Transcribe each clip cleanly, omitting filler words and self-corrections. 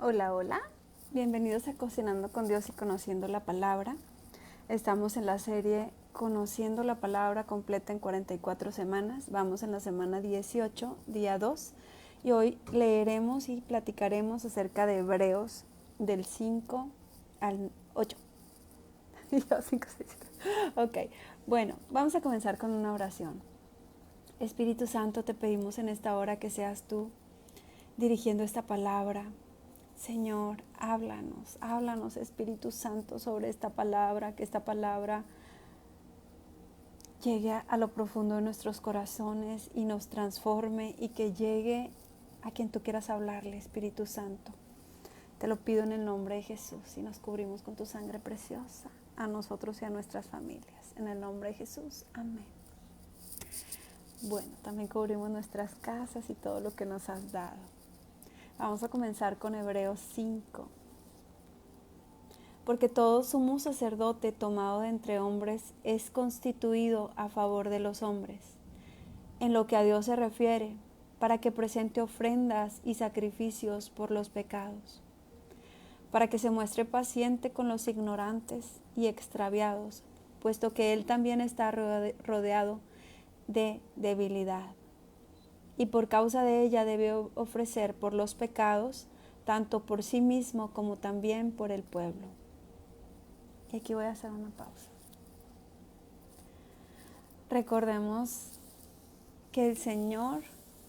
Hola, hola. Bienvenidos a Cocinando con Dios y Conociendo la Palabra. Estamos en la serie Conociendo la Palabra completa en 44 semanas. Vamos en la semana 18, día 2. Y hoy leeremos y platicaremos acerca de Hebreos del 5 al 8. Y yo, 5, 6, 7. Ok, bueno, vamos a comenzar con una oración. Espíritu Santo, te pedimos en esta hora que seas tú dirigiendo esta palabra. Señor, háblanos Espíritu Santo sobre esta palabra, que esta palabra llegue a lo profundo de nuestros corazones y nos transforme y que llegue a quien tú quieras hablarle, Espíritu Santo. Te lo pido en el nombre de Jesús y nos cubrimos con tu sangre preciosa a nosotros y a nuestras familias. En el nombre de Jesús, amén. Bueno, también cubrimos nuestras casas y todo lo que nos has dado. Vamos a comenzar con Hebreos 5. Porque todo sumo sacerdote tomado de entre hombres es constituido a favor de los hombres, en lo que a Dios se refiere, para que presente ofrendas y sacrificios por los pecados, para que se muestre paciente con los ignorantes y extraviados, puesto que Él también está rodeado de debilidad. Y por causa de ella debe ofrecer por los pecados, tanto por sí mismo como también por el pueblo. Y aquí voy a hacer una pausa. Recordemos que el Señor,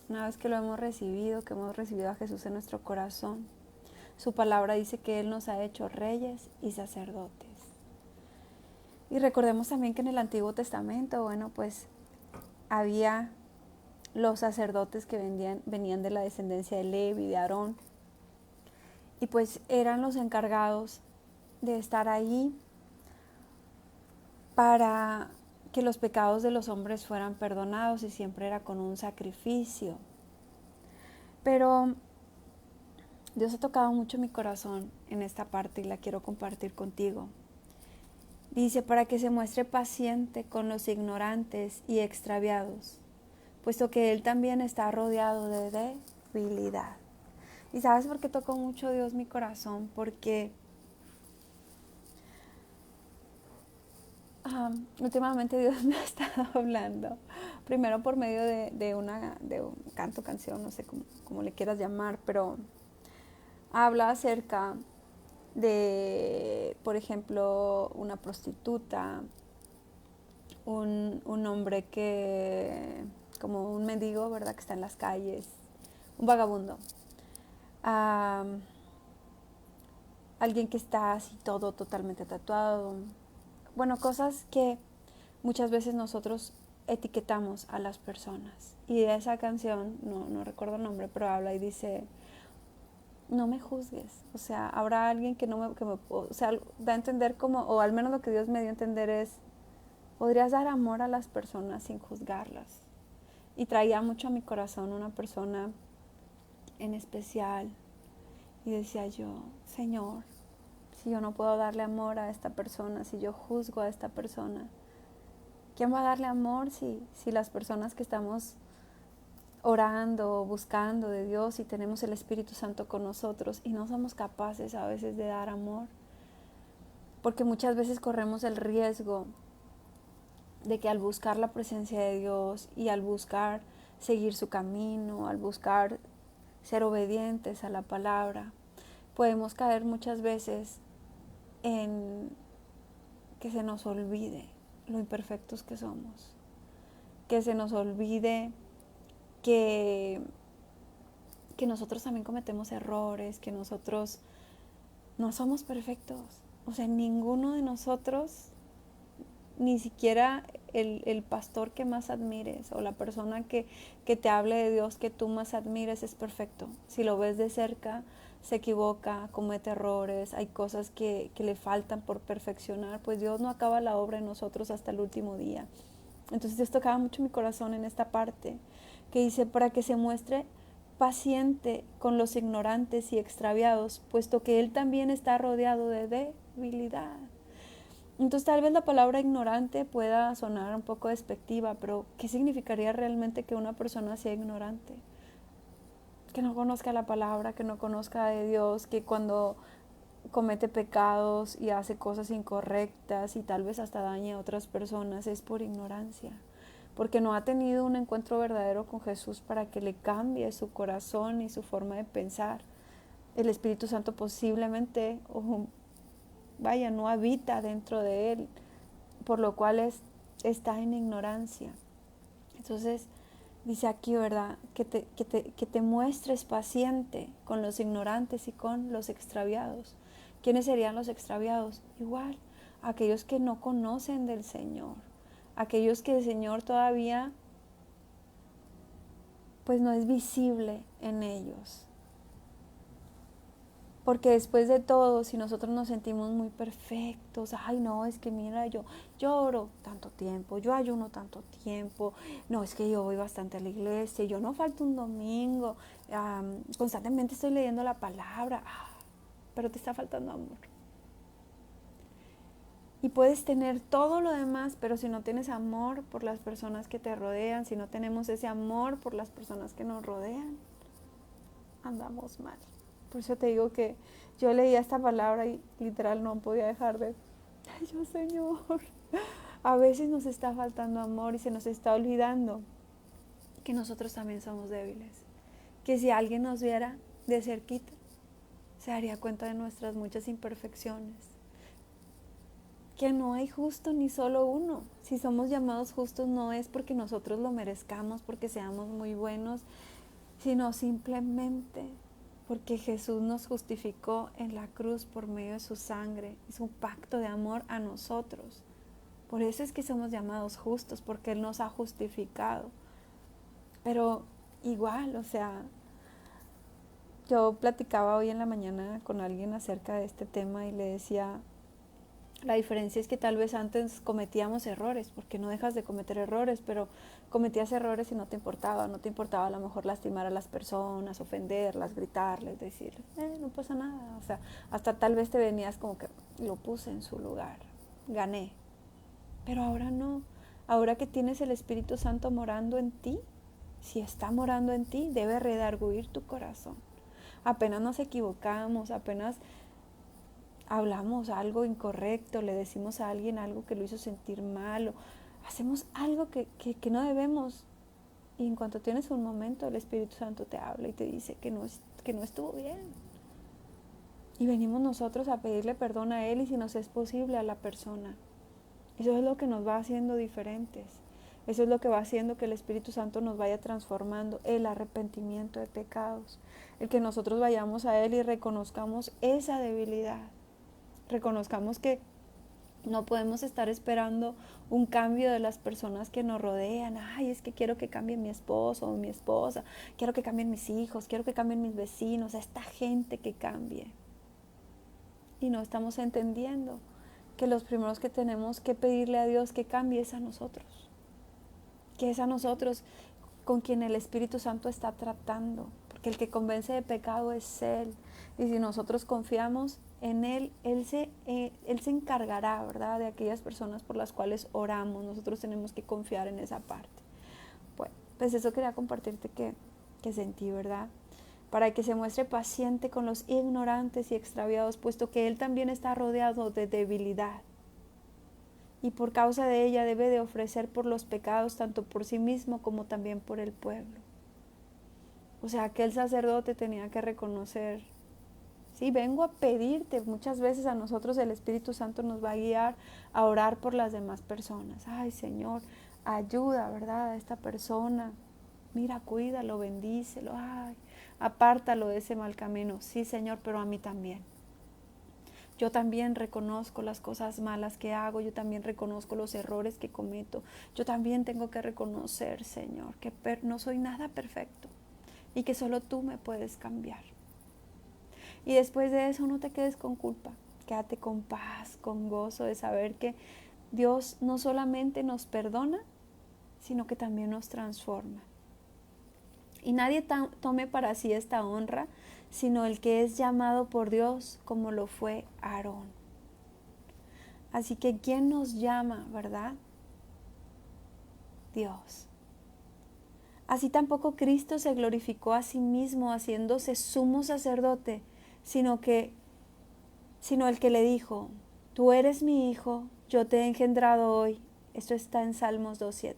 una vez que lo hemos recibido, que hemos recibido a Jesús en nuestro corazón, su palabra dice que Él nos ha hecho reyes y sacerdotes. Y recordemos también que en el Antiguo Testamento, pues había los sacerdotes que venían de la descendencia de Levi, de Aarón, y pues eran los encargados de estar ahí para que los pecados de los hombres fueran perdonados, y siempre era con un sacrificio. Pero Dios ha tocado mucho mi corazón en esta parte y la quiero compartir contigo. Dice, para que se muestre paciente con los ignorantes y extraviados, puesto que Él también está rodeado de debilidad. ¿Y sabes por qué tocó mucho Dios mi corazón? Porque últimamente Dios me ha estado hablando, primero por medio de un canto, canción, no sé cómo le quieras llamar, pero habla acerca de, por ejemplo, una prostituta, un hombre que, como un mendigo, ¿verdad?, que está en las calles, un vagabundo, alguien que está así todo totalmente tatuado. Bueno, cosas que muchas veces nosotros etiquetamos a las personas. Y de esa canción, no recuerdo el nombre, pero habla y dice, no me juzgues. O sea, habrá alguien que o sea, da a entender como, o al menos lo que Dios me dio a entender es, podrías dar amor a las personas sin juzgarlas. Y traía mucho a mi corazón una persona en especial. Y decía yo, Señor, si yo no puedo darle amor a esta persona, si yo juzgo a esta persona, ¿quién va a darle amor si las personas que estamos orando, buscando de Dios y tenemos el Espíritu Santo con nosotros y no somos capaces a veces de dar amor? Porque muchas veces corremos el riesgo de que al buscar la presencia de Dios y al buscar seguir su camino, al buscar ser obedientes a la palabra, podemos caer muchas veces en que se nos olvide lo imperfectos que somos, que se nos olvide que nosotros también cometemos errores, que nosotros no somos perfectos. O sea, ninguno de nosotros, ni siquiera el pastor que más admires o la persona que te hable de Dios que tú más admires es perfecto. Si lo ves de cerca, se equivoca, comete errores, hay cosas que le faltan por perfeccionar, pues Dios no acaba la obra en nosotros hasta el último día. Entonces Dios tocaba mucho mi corazón en esta parte, que dice, para que se muestre paciente con los ignorantes y extraviados, puesto que Él también está rodeado de debilidad. Entonces tal vez la palabra ignorante pueda sonar un poco despectiva, pero ¿qué significaría realmente que una persona sea ignorante? que no conozca la palabra, que no conozca de Dios, que cuando comete pecados y hace cosas incorrectas y tal vez hasta daña a otras personas es por ignorancia, porque no ha tenido un encuentro verdadero con Jesús para que le cambie su corazón y su forma de pensar. El Espíritu Santo posiblemente, no habita dentro de él, por lo cual está en ignorancia. Entonces, dice aquí, ¿verdad? Que te muestres paciente con los ignorantes y con los extraviados. ¿Quiénes serían los extraviados? Igual, aquellos que no conocen del Señor, aquellos que el Señor todavía pues no es visible en ellos. Porque después de todo, si nosotros nos sentimos muy perfectos, ay no, es que mira, yo oro tanto tiempo, yo ayuno tanto tiempo, no, es que yo voy bastante a la iglesia, yo no falto un domingo, constantemente estoy leyendo la palabra, pero te está faltando amor. Y puedes tener todo lo demás, pero si no tienes amor por las personas que te rodean, si no tenemos ese amor por las personas que nos rodean, andamos mal. Por eso te digo que yo leía esta palabra y literal no podía dejar de, ay, yo Señor, a veces nos está faltando amor y se nos está olvidando que nosotros también somos débiles. Que si alguien nos viera de cerquita, se daría cuenta de nuestras muchas imperfecciones. Que no hay justo ni solo uno. Si somos llamados justos no es porque nosotros lo merezcamos, porque seamos muy buenos, sino simplemente porque Jesús nos justificó en la cruz por medio de su sangre. Es un pacto de amor a nosotros. Por eso es que somos llamados justos, porque Él nos ha justificado. Pero igual, yo platicaba hoy en la mañana con alguien acerca de este tema y le decía, la diferencia es que tal vez antes cometíamos errores, porque no dejas de cometer errores, pero cometías errores y no te importaba a lo mejor lastimar a las personas, ofenderlas, gritarles, decir, no pasa nada, hasta tal vez te venías como que lo puse en su lugar, gané. Pero ahora no, ahora que tienes el Espíritu Santo morando en ti, si está morando en ti, debe redarguir tu corazón. Apenas nos equivocamos, apenas hablamos algo incorrecto, le decimos a alguien algo que lo hizo sentir mal, o hacemos algo que no debemos, y en cuanto tienes un momento el Espíritu Santo te habla y te dice que no estuvo bien, y venimos nosotros a pedirle perdón a Él y si nos es posible a la persona. Eso es lo que nos va haciendo diferentes, eso es lo que va haciendo que el Espíritu Santo nos vaya transformando, el arrepentimiento de pecados, el que nosotros vayamos a Él y reconozcamos esa debilidad. Reconozcamos que no podemos estar esperando un cambio de las personas que nos rodean. Ay, es que quiero que cambie mi esposo o mi esposa, quiero que cambien mis hijos, quiero que cambien mis vecinos, a esta gente que cambie. Y no estamos entendiendo que los primeros que tenemos que pedirle a Dios que cambie es a nosotros. Que es a nosotros con quien el Espíritu Santo está tratando. Porque el que convence de pecado es Él. Y si nosotros confiamos en Él, Él se encargará, ¿verdad?, de aquellas personas por las cuales oramos. Nosotros tenemos que confiar en esa parte. Bueno, pues eso quería compartirte que sentí, ¿verdad? Para que se muestre paciente con los ignorantes y extraviados, puesto que Él también está rodeado de debilidad. Y por causa de ella debe de ofrecer por los pecados, tanto por sí mismo como también por el pueblo. O sea, aquel sacerdote tenía que reconocer, sí, vengo a pedirte. Muchas veces a nosotros el Espíritu Santo nos va a guiar a orar por las demás personas. Ay, Señor, ayuda, ¿verdad?, a esta persona. Mira, cuídalo, bendícelo, ay, apártalo de ese mal camino. Sí, Señor, pero a mí también. Yo también reconozco las cosas malas que hago, yo también reconozco los errores que cometo. Yo también tengo que reconocer, Señor, que no soy nada perfecto y que solo tú me puedes cambiar. Y después de eso no te quedes con culpa, quédate con paz, con gozo de saber que Dios no solamente nos perdona, sino que también nos transforma. Y nadie tome para sí esta honra, sino el que es llamado por Dios, como lo fue Aarón. Así que ¿quién nos llama, verdad? Dios. Así tampoco Cristo se glorificó a sí mismo haciéndose sumo sacerdote, sino el que le dijo: tú eres mi hijo, yo te he engendrado hoy. Esto está en Salmos 2:7.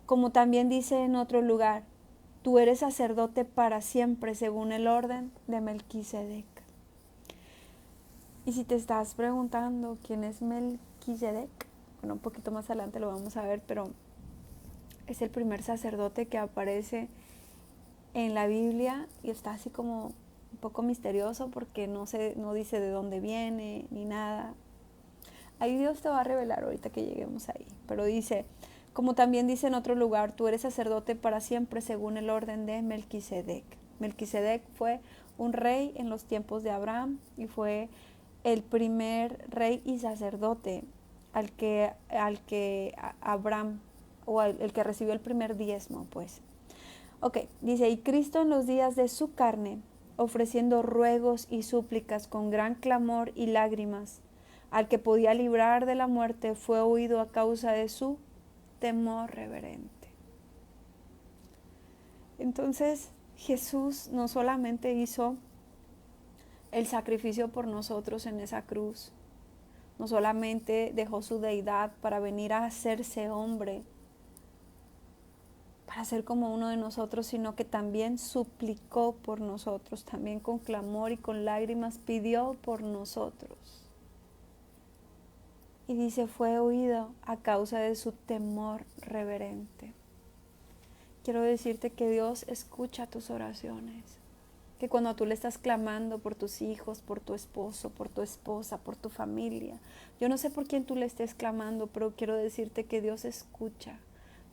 Como también dice en otro lugar: tú eres sacerdote para siempre según el orden de Melquisedec. Y si te estás preguntando quién es Melquisedec, bueno, un poquito más adelante lo vamos a ver, pero es el primer sacerdote que aparece en la Biblia y está así como un poco misterioso porque no dice de dónde viene ni nada. Ahí Dios te va a revelar ahorita que lleguemos ahí. Pero dice, como también dice en otro lugar: tú eres sacerdote para siempre según el orden de Melquisedec. Melquisedec fue un rey en los tiempos de Abraham y fue el primer rey y sacerdote al que Abraham, o el que recibió el primer diezmo, pues. Ok, dice: y Cristo en los días de su carne, ofreciendo ruegos y súplicas con gran clamor y lágrimas, al que podía librar de la muerte, fue oído a causa de su temor reverente. Entonces, Jesús no solamente hizo el sacrificio por nosotros en esa cruz, no solamente dejó su deidad para venir a hacerse hombre, para ser como uno de nosotros, sino que también suplicó por nosotros, también con clamor y con lágrimas pidió por nosotros. Y dice, fue oído a causa de su temor reverente. Quiero decirte que Dios escucha tus oraciones, que cuando tú le estás clamando por tus hijos, por tu esposo, por tu esposa, por tu familia, yo no sé por quién tú le estés clamando, pero quiero decirte que Dios escucha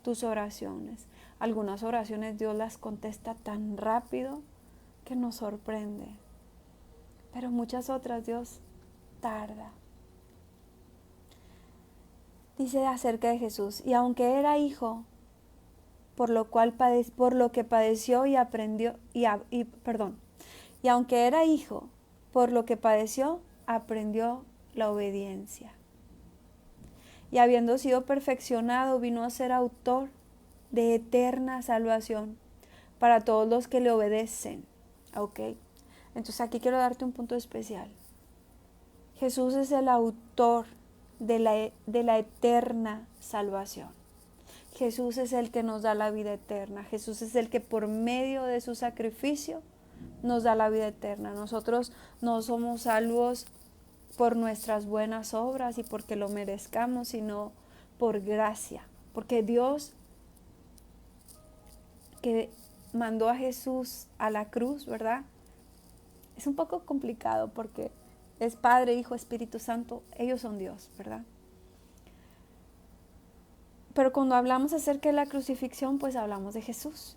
tus oraciones. Algunas oraciones Dios las contesta tan rápido que nos sorprende, pero muchas otras Dios tarda. Dice acerca de Jesús: y aunque era hijo, por lo que padeció y aprendió, y aunque era hijo, por lo que padeció, aprendió la obediencia. Y habiendo sido perfeccionado, vino a ser autor de eterna salvación para todos los que le obedecen. ¿Ok? Entonces aquí quiero darte un punto especial. Jesús es el autor de la eterna salvación. Jesús es el que nos da la vida eterna. Jesús es el que por medio de su sacrificio nos da la vida eterna. Nosotros no somos salvos por nuestras buenas obras y porque lo merezcamos, sino por gracia. Porque Dios, que mandó a Jesús a la cruz, ¿verdad? Es un poco complicado porque es Padre, Hijo, Espíritu Santo. Ellos son Dios, ¿verdad? Pero cuando hablamos acerca de la crucifixión, pues hablamos de Jesús.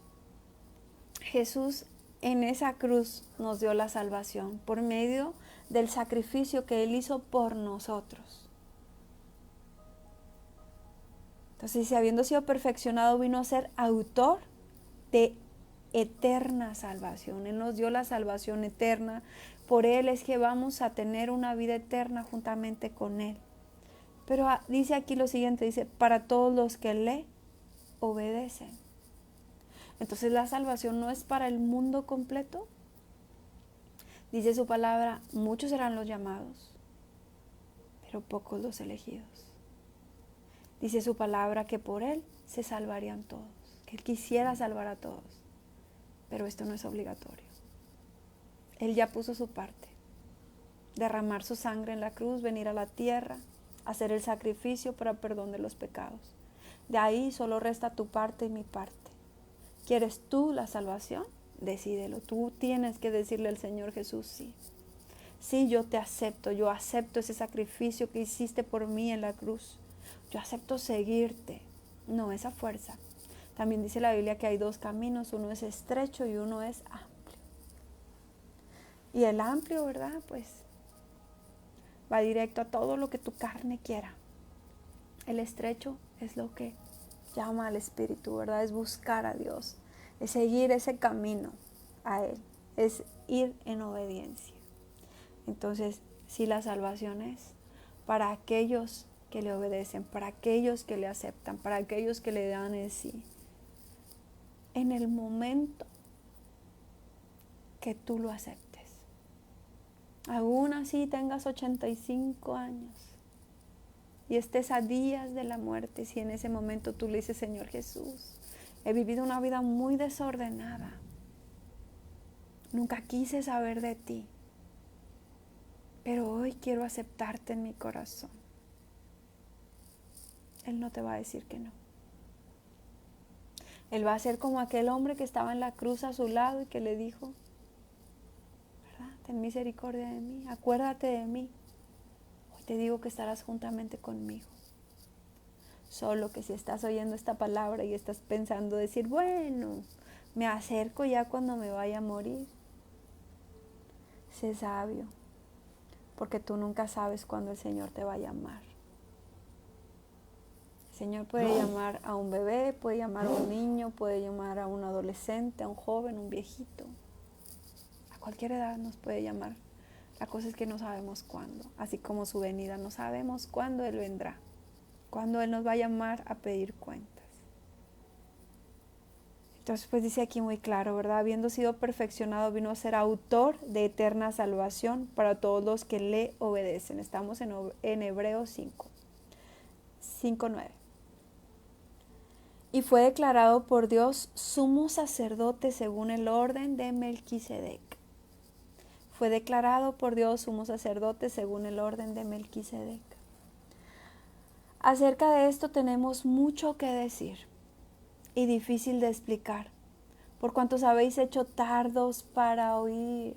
Jesús en esa cruz nos dio la salvación por medio del sacrificio que Él hizo por nosotros. Entonces, si habiendo sido perfeccionado, vino a ser autor de eterna salvación. Él nos dio la salvación eterna. Por Él es que vamos a tener una vida eterna juntamente con Él. Pero dice aquí lo siguiente, dice, para todos los que le obedecen. Entonces la salvación no es para el mundo completo. Dice su palabra, muchos serán los llamados, pero pocos los elegidos. Dice su palabra que por Él se salvarían todos, que Él quisiera salvar a todos, pero esto no es obligatorio. Él ya puso su parte, derramar su sangre en la cruz, venir a la tierra, hacer el sacrificio para perdón de los pecados. De ahí solo resta tu parte y mi parte. ¿Quieres tú la salvación? Decídelo. Tú tienes que decirle al Señor Jesús, sí. Sí, yo te acepto. Yo acepto ese sacrificio que hiciste por mí en la cruz. Yo acepto seguirte. No, esa fuerza. También dice la Biblia que hay dos caminos. Uno es estrecho y uno es amplio. Y el amplio, ¿verdad? Pues va directo a todo lo que tu carne quiera. El estrecho es lo que llama al Espíritu, ¿verdad? Es buscar a Dios, es seguir ese camino a Él, es ir en obediencia. Entonces, si la salvación es para aquellos que le obedecen, para aquellos que le aceptan, para aquellos que le dan el sí. en el momento que tú lo aceptes. Aún así tengas 85 años y estés a días de la muerte, si en ese momento tú le dices, Señor Jesús, he vivido una vida muy desordenada, nunca quise saber de ti, pero hoy quiero aceptarte en mi corazón. Él no te va a decir que no. Él va a ser como aquel hombre que estaba en la cruz a su lado y que le dijo, ¿verdad? Ten misericordia de mí, acuérdate de mí. Hoy te digo que estarás juntamente conmigo. Solo que si estás oyendo esta palabra y estás pensando decir, bueno, me acerco ya cuando me vaya a morir. Sé sabio, porque tú nunca sabes cuándo el Señor te va a llamar. El Señor puede llamar a un bebé, puede llamar a un niño, puede llamar a un adolescente, a un joven, un viejito. A cualquier edad nos puede llamar. La cosa es que no sabemos cuándo. Así como su venida, no sabemos cuándo Él vendrá. Cuándo Él nos va a llamar a pedir cuentas. Entonces pues dice aquí muy claro, ¿verdad? Habiendo sido perfeccionado, vino a ser autor de eterna salvación para todos los que le obedecen. Estamos en Hebreos 5:9. Y fue declarado por Dios sumo sacerdote según el orden de Melquisedec. Fue declarado por Dios sumo sacerdote según el orden de Melquisedec. Acerca de esto tenemos mucho que decir y difícil de explicar, por cuantos habéis hecho tardos para oír.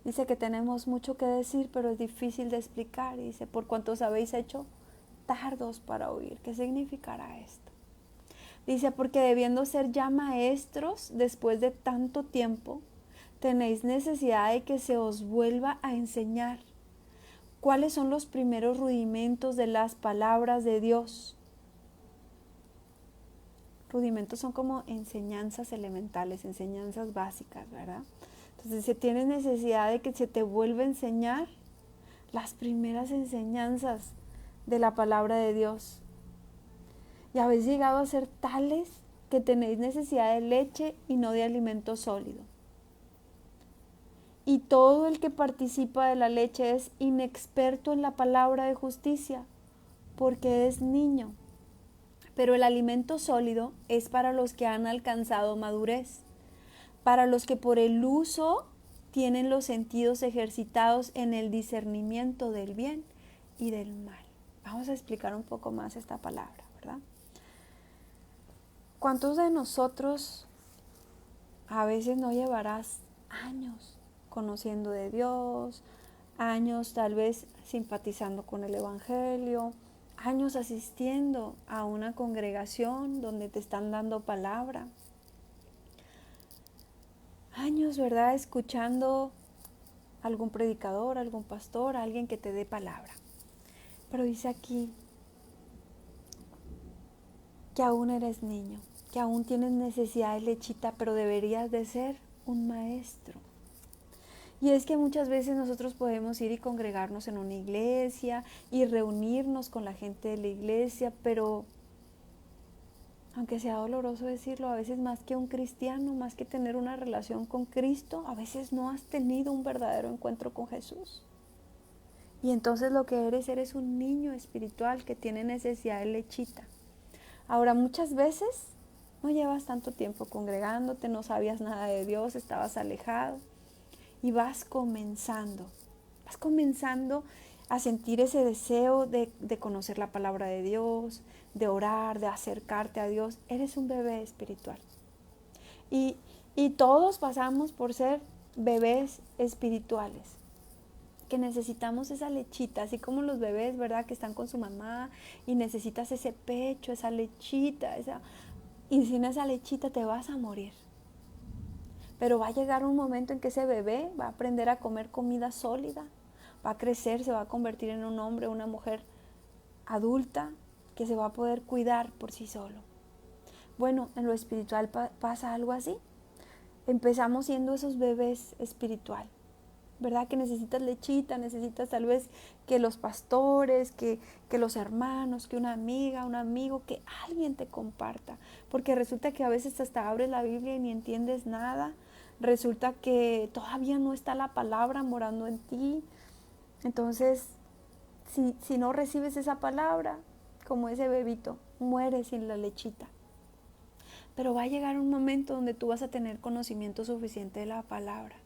Dice que tenemos mucho que decir, pero es difícil de explicar. Dice, por cuantos habéis hecho tardos para oír. ¿Qué significará esto? Dice, porque debiendo ser ya maestros después de tanto tiempo, tenéis necesidad de que se os vuelva a enseñar cuáles son los primeros rudimentos de las palabras de Dios. Rudimentos son como enseñanzas elementales, enseñanzas básicas, ¿verdad? Entonces, si tienes necesidad de que se te vuelva a enseñar las primeras enseñanzas de la palabra de Dios. Y habéis llegado a ser tales que tenéis necesidad de leche y no de alimento sólido. Y todo el que participa de la leche es inexperto en la palabra de justicia, porque es niño. Pero el alimento sólido es para los que han alcanzado madurez, para los que por el uso tienen los sentidos ejercitados en el discernimiento del bien y del mal. Vamos a explicar un poco más esta palabra, ¿verdad? ¿Cuántos de nosotros a veces no llevarás años conociendo de Dios, años tal vez simpatizando con el Evangelio, años asistiendo a una congregación donde te están dando palabra, años, ¿verdad?, escuchando a algún predicador, a algún pastor, a alguien que te dé palabra? Pero dice aquí que aún eres niño, que aún tienes necesidad de lechita, pero deberías de ser un maestro. Y es que muchas veces nosotros podemos ir y congregarnos en una iglesia y reunirnos con la gente de la iglesia, pero aunque sea doloroso decirlo, a veces más que un cristiano, más que tener una relación con Cristo, a veces no has tenido un verdadero encuentro con Jesús. Y entonces lo que eres un niño espiritual que tiene necesidad de lechita. Ahora, muchas veces no llevas tanto tiempo congregándote, no sabías nada de Dios, estabas alejado y vas comenzando a sentir ese deseo de conocer la palabra de Dios, de orar, de acercarte a Dios. Eres un bebé espiritual. Y todos pasamos por ser bebés espirituales, que necesitamos esa lechita, así como los bebés, ¿verdad?, que están con su mamá y necesitas ese pecho, esa lechita, y sin esa lechita te vas a morir. Pero va a llegar un momento en que ese bebé va a aprender a comer comida sólida, va a crecer, se va a convertir en un hombre, una mujer adulta que se va a poder cuidar por sí solo. Bueno, en lo espiritual pasa algo así. Empezamos siendo esos bebés espiritual. ¿verdad? Que necesitas lechita, necesitas tal vez que los pastores, que los hermanos, que una amiga, un amigo, que alguien te comparta. Porque resulta que a veces hasta abres la Biblia y ni entiendes nada. Resulta que todavía no está la palabra morando en ti. Entonces, si no recibes esa palabra, como ese bebito, mueres sin la lechita. Pero va a llegar un momento donde tú vas a tener conocimiento suficiente de la palabra,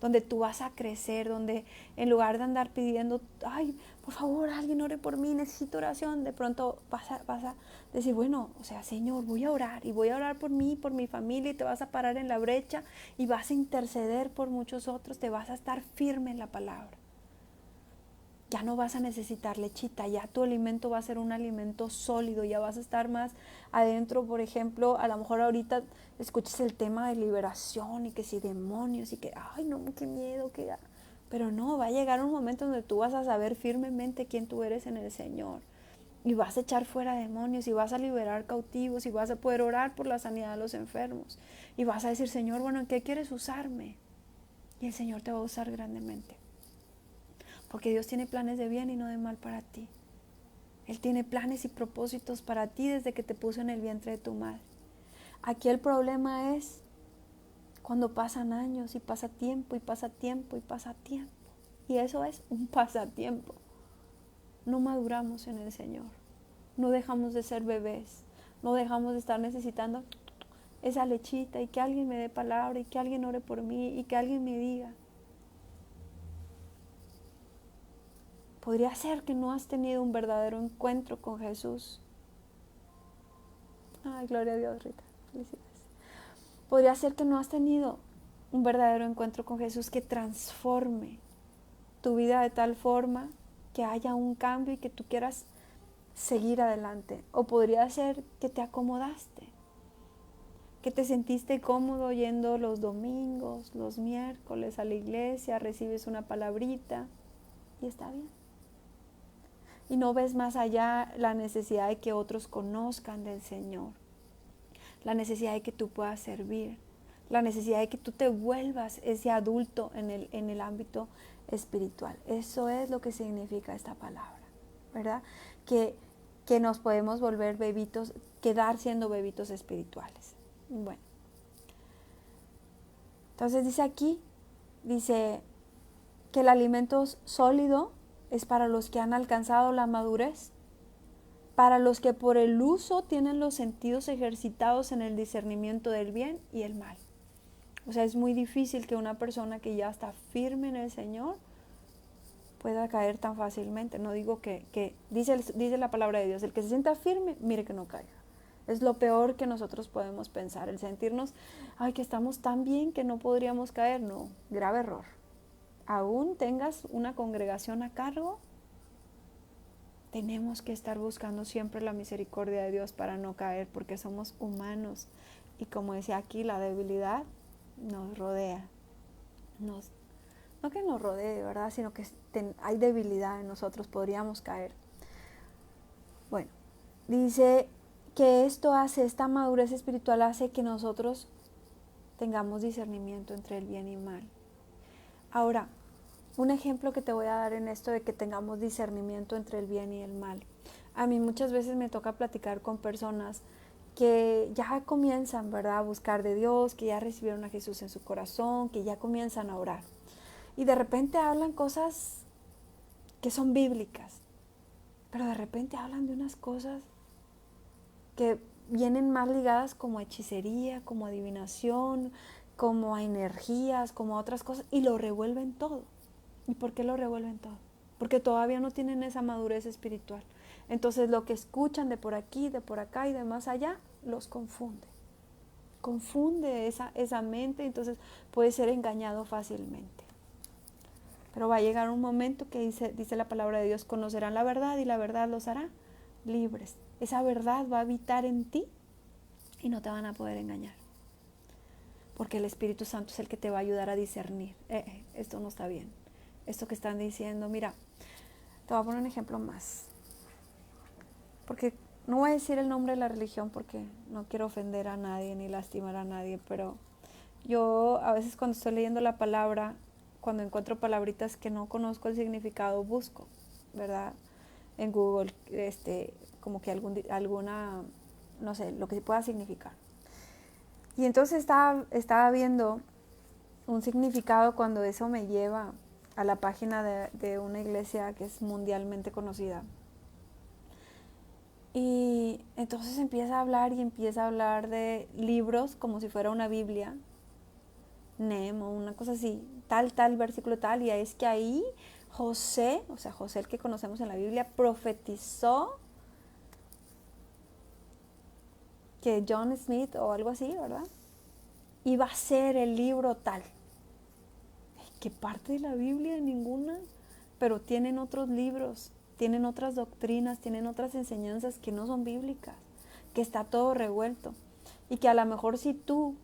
donde tú vas a crecer, donde en lugar de andar pidiendo, ay, por favor, alguien ore por mí, necesito oración, de pronto vas a decir, bueno, o sea, Señor, voy a orar y voy a orar por mí, por mi familia, y te vas a parar en la brecha y vas a interceder por muchos otros, te vas a estar firme en la palabra. Ya no vas a necesitar lechita, ya tu alimento va a ser un alimento sólido, ya vas a estar más adentro. Por ejemplo, a lo mejor ahorita escuches el tema de liberación y que si demonios y que, ay no, qué miedo, pero no, va a llegar un momento donde tú vas a saber firmemente quién tú eres en el Señor y vas a echar fuera demonios y vas a liberar cautivos y vas a poder orar por la sanidad de los enfermos y vas a decir, Señor, bueno, ¿en qué quieres usarme? Y el Señor te va a usar grandemente. Porque Dios tiene planes de bien y no de mal para ti. Él tiene planes y propósitos para ti desde que te puso en el vientre de tu madre. Aquí el problema es cuando pasan años y pasa tiempo y pasa tiempo y pasa tiempo. Y eso es un pasatiempo. No maduramos en el Señor. No dejamos de ser bebés. No dejamos de estar necesitando esa lechita y que alguien me dé palabra y que alguien ore por mí y que alguien me diga. Podría ser que no has tenido un verdadero encuentro con Jesús. Ay, gloria a Dios, Rita. Felicidades. Podría ser que no has tenido un verdadero encuentro con Jesús que transforme tu vida de tal forma que haya un cambio y que tú quieras seguir adelante. O podría ser que te acomodaste, que te sentiste cómodo yendo los domingos, los miércoles a la iglesia, recibes una palabrita y está bien. Y no ves más allá la necesidad de que otros conozcan del Señor, la necesidad de que tú puedas servir, la necesidad de que tú te vuelvas ese adulto en el ámbito espiritual. Eso es lo que significa esta palabra, ¿verdad? Que nos podemos volver bebitos, quedar siendo bebitos espirituales. Bueno, entonces dice aquí, dice que el alimento sólido es para los que han alcanzado la madurez, para los que por el uso tienen los sentidos ejercitados en el discernimiento del bien y el mal. O sea, es muy difícil que una persona que ya está firme en el Señor pueda caer tan fácilmente. No digo que dice la palabra de Dios, el que se sienta firme, mire que no caiga. Es lo peor que nosotros podemos pensar, el sentirnos, ay, que estamos tan bien que no podríamos caer. No, grave error. Aún tengas una congregación a cargo, tenemos que estar buscando siempre la misericordia de Dios para no caer, porque somos humanos. Y como decía aquí, la debilidad nos rodea. No que nos rodee, ¿verdad? Sino que hay debilidad en nosotros, podríamos caer. Bueno, dice que esta madurez espiritual hace que nosotros tengamos discernimiento entre el bien y mal. Ahora, un ejemplo que te voy a dar en esto de que tengamos discernimiento entre el bien y el mal. A mí muchas veces me toca platicar con personas que ya comienzan, ¿verdad?, a buscar de Dios, que ya recibieron a Jesús en su corazón, que ya comienzan a orar. Y de repente hablan cosas que son bíblicas, pero de repente hablan de unas cosas que vienen más ligadas como a hechicería, como a adivinación, como a energías, como a otras cosas, y lo revuelven todo. ¿Y por qué lo revuelven todo? Porque todavía no tienen esa madurez espiritual. Entonces lo que escuchan de por aquí, de por acá y de más allá, los confunde. Confunde esa mente, entonces puede ser engañado fácilmente. Pero va a llegar un momento que dice la palabra de Dios, conocerán la verdad y la verdad los hará libres. Esa verdad va a habitar en ti y no te van a poder engañar. Porque el Espíritu Santo es el que te va a ayudar a discernir. Esto no está bien. Esto que están diciendo, mira, te voy a poner un ejemplo más. Porque no voy a decir el nombre de la religión porque no quiero ofender a nadie ni lastimar a nadie, pero yo a veces cuando estoy leyendo la palabra, cuando encuentro palabritas que no conozco el significado, busco, ¿verdad? En Google, como que alguna, no sé, lo que pueda significar. Y entonces estaba viendo un significado cuando eso me lleva a la página de una iglesia que es mundialmente conocida. Y entonces empieza a hablar de libros como si fuera una Biblia, Nemo, una cosa así, tal, versículo tal, y es que ahí José, o sea, José el que conocemos en la Biblia, profetizó que John Smith o algo así, ¿verdad? Iba a ser el libro tal. ¿Qué parte de la Biblia? Ninguna. Pero tienen otros libros, tienen otras doctrinas, tienen otras enseñanzas que no son bíblicas, que está todo revuelto. Y que a lo mejor si tú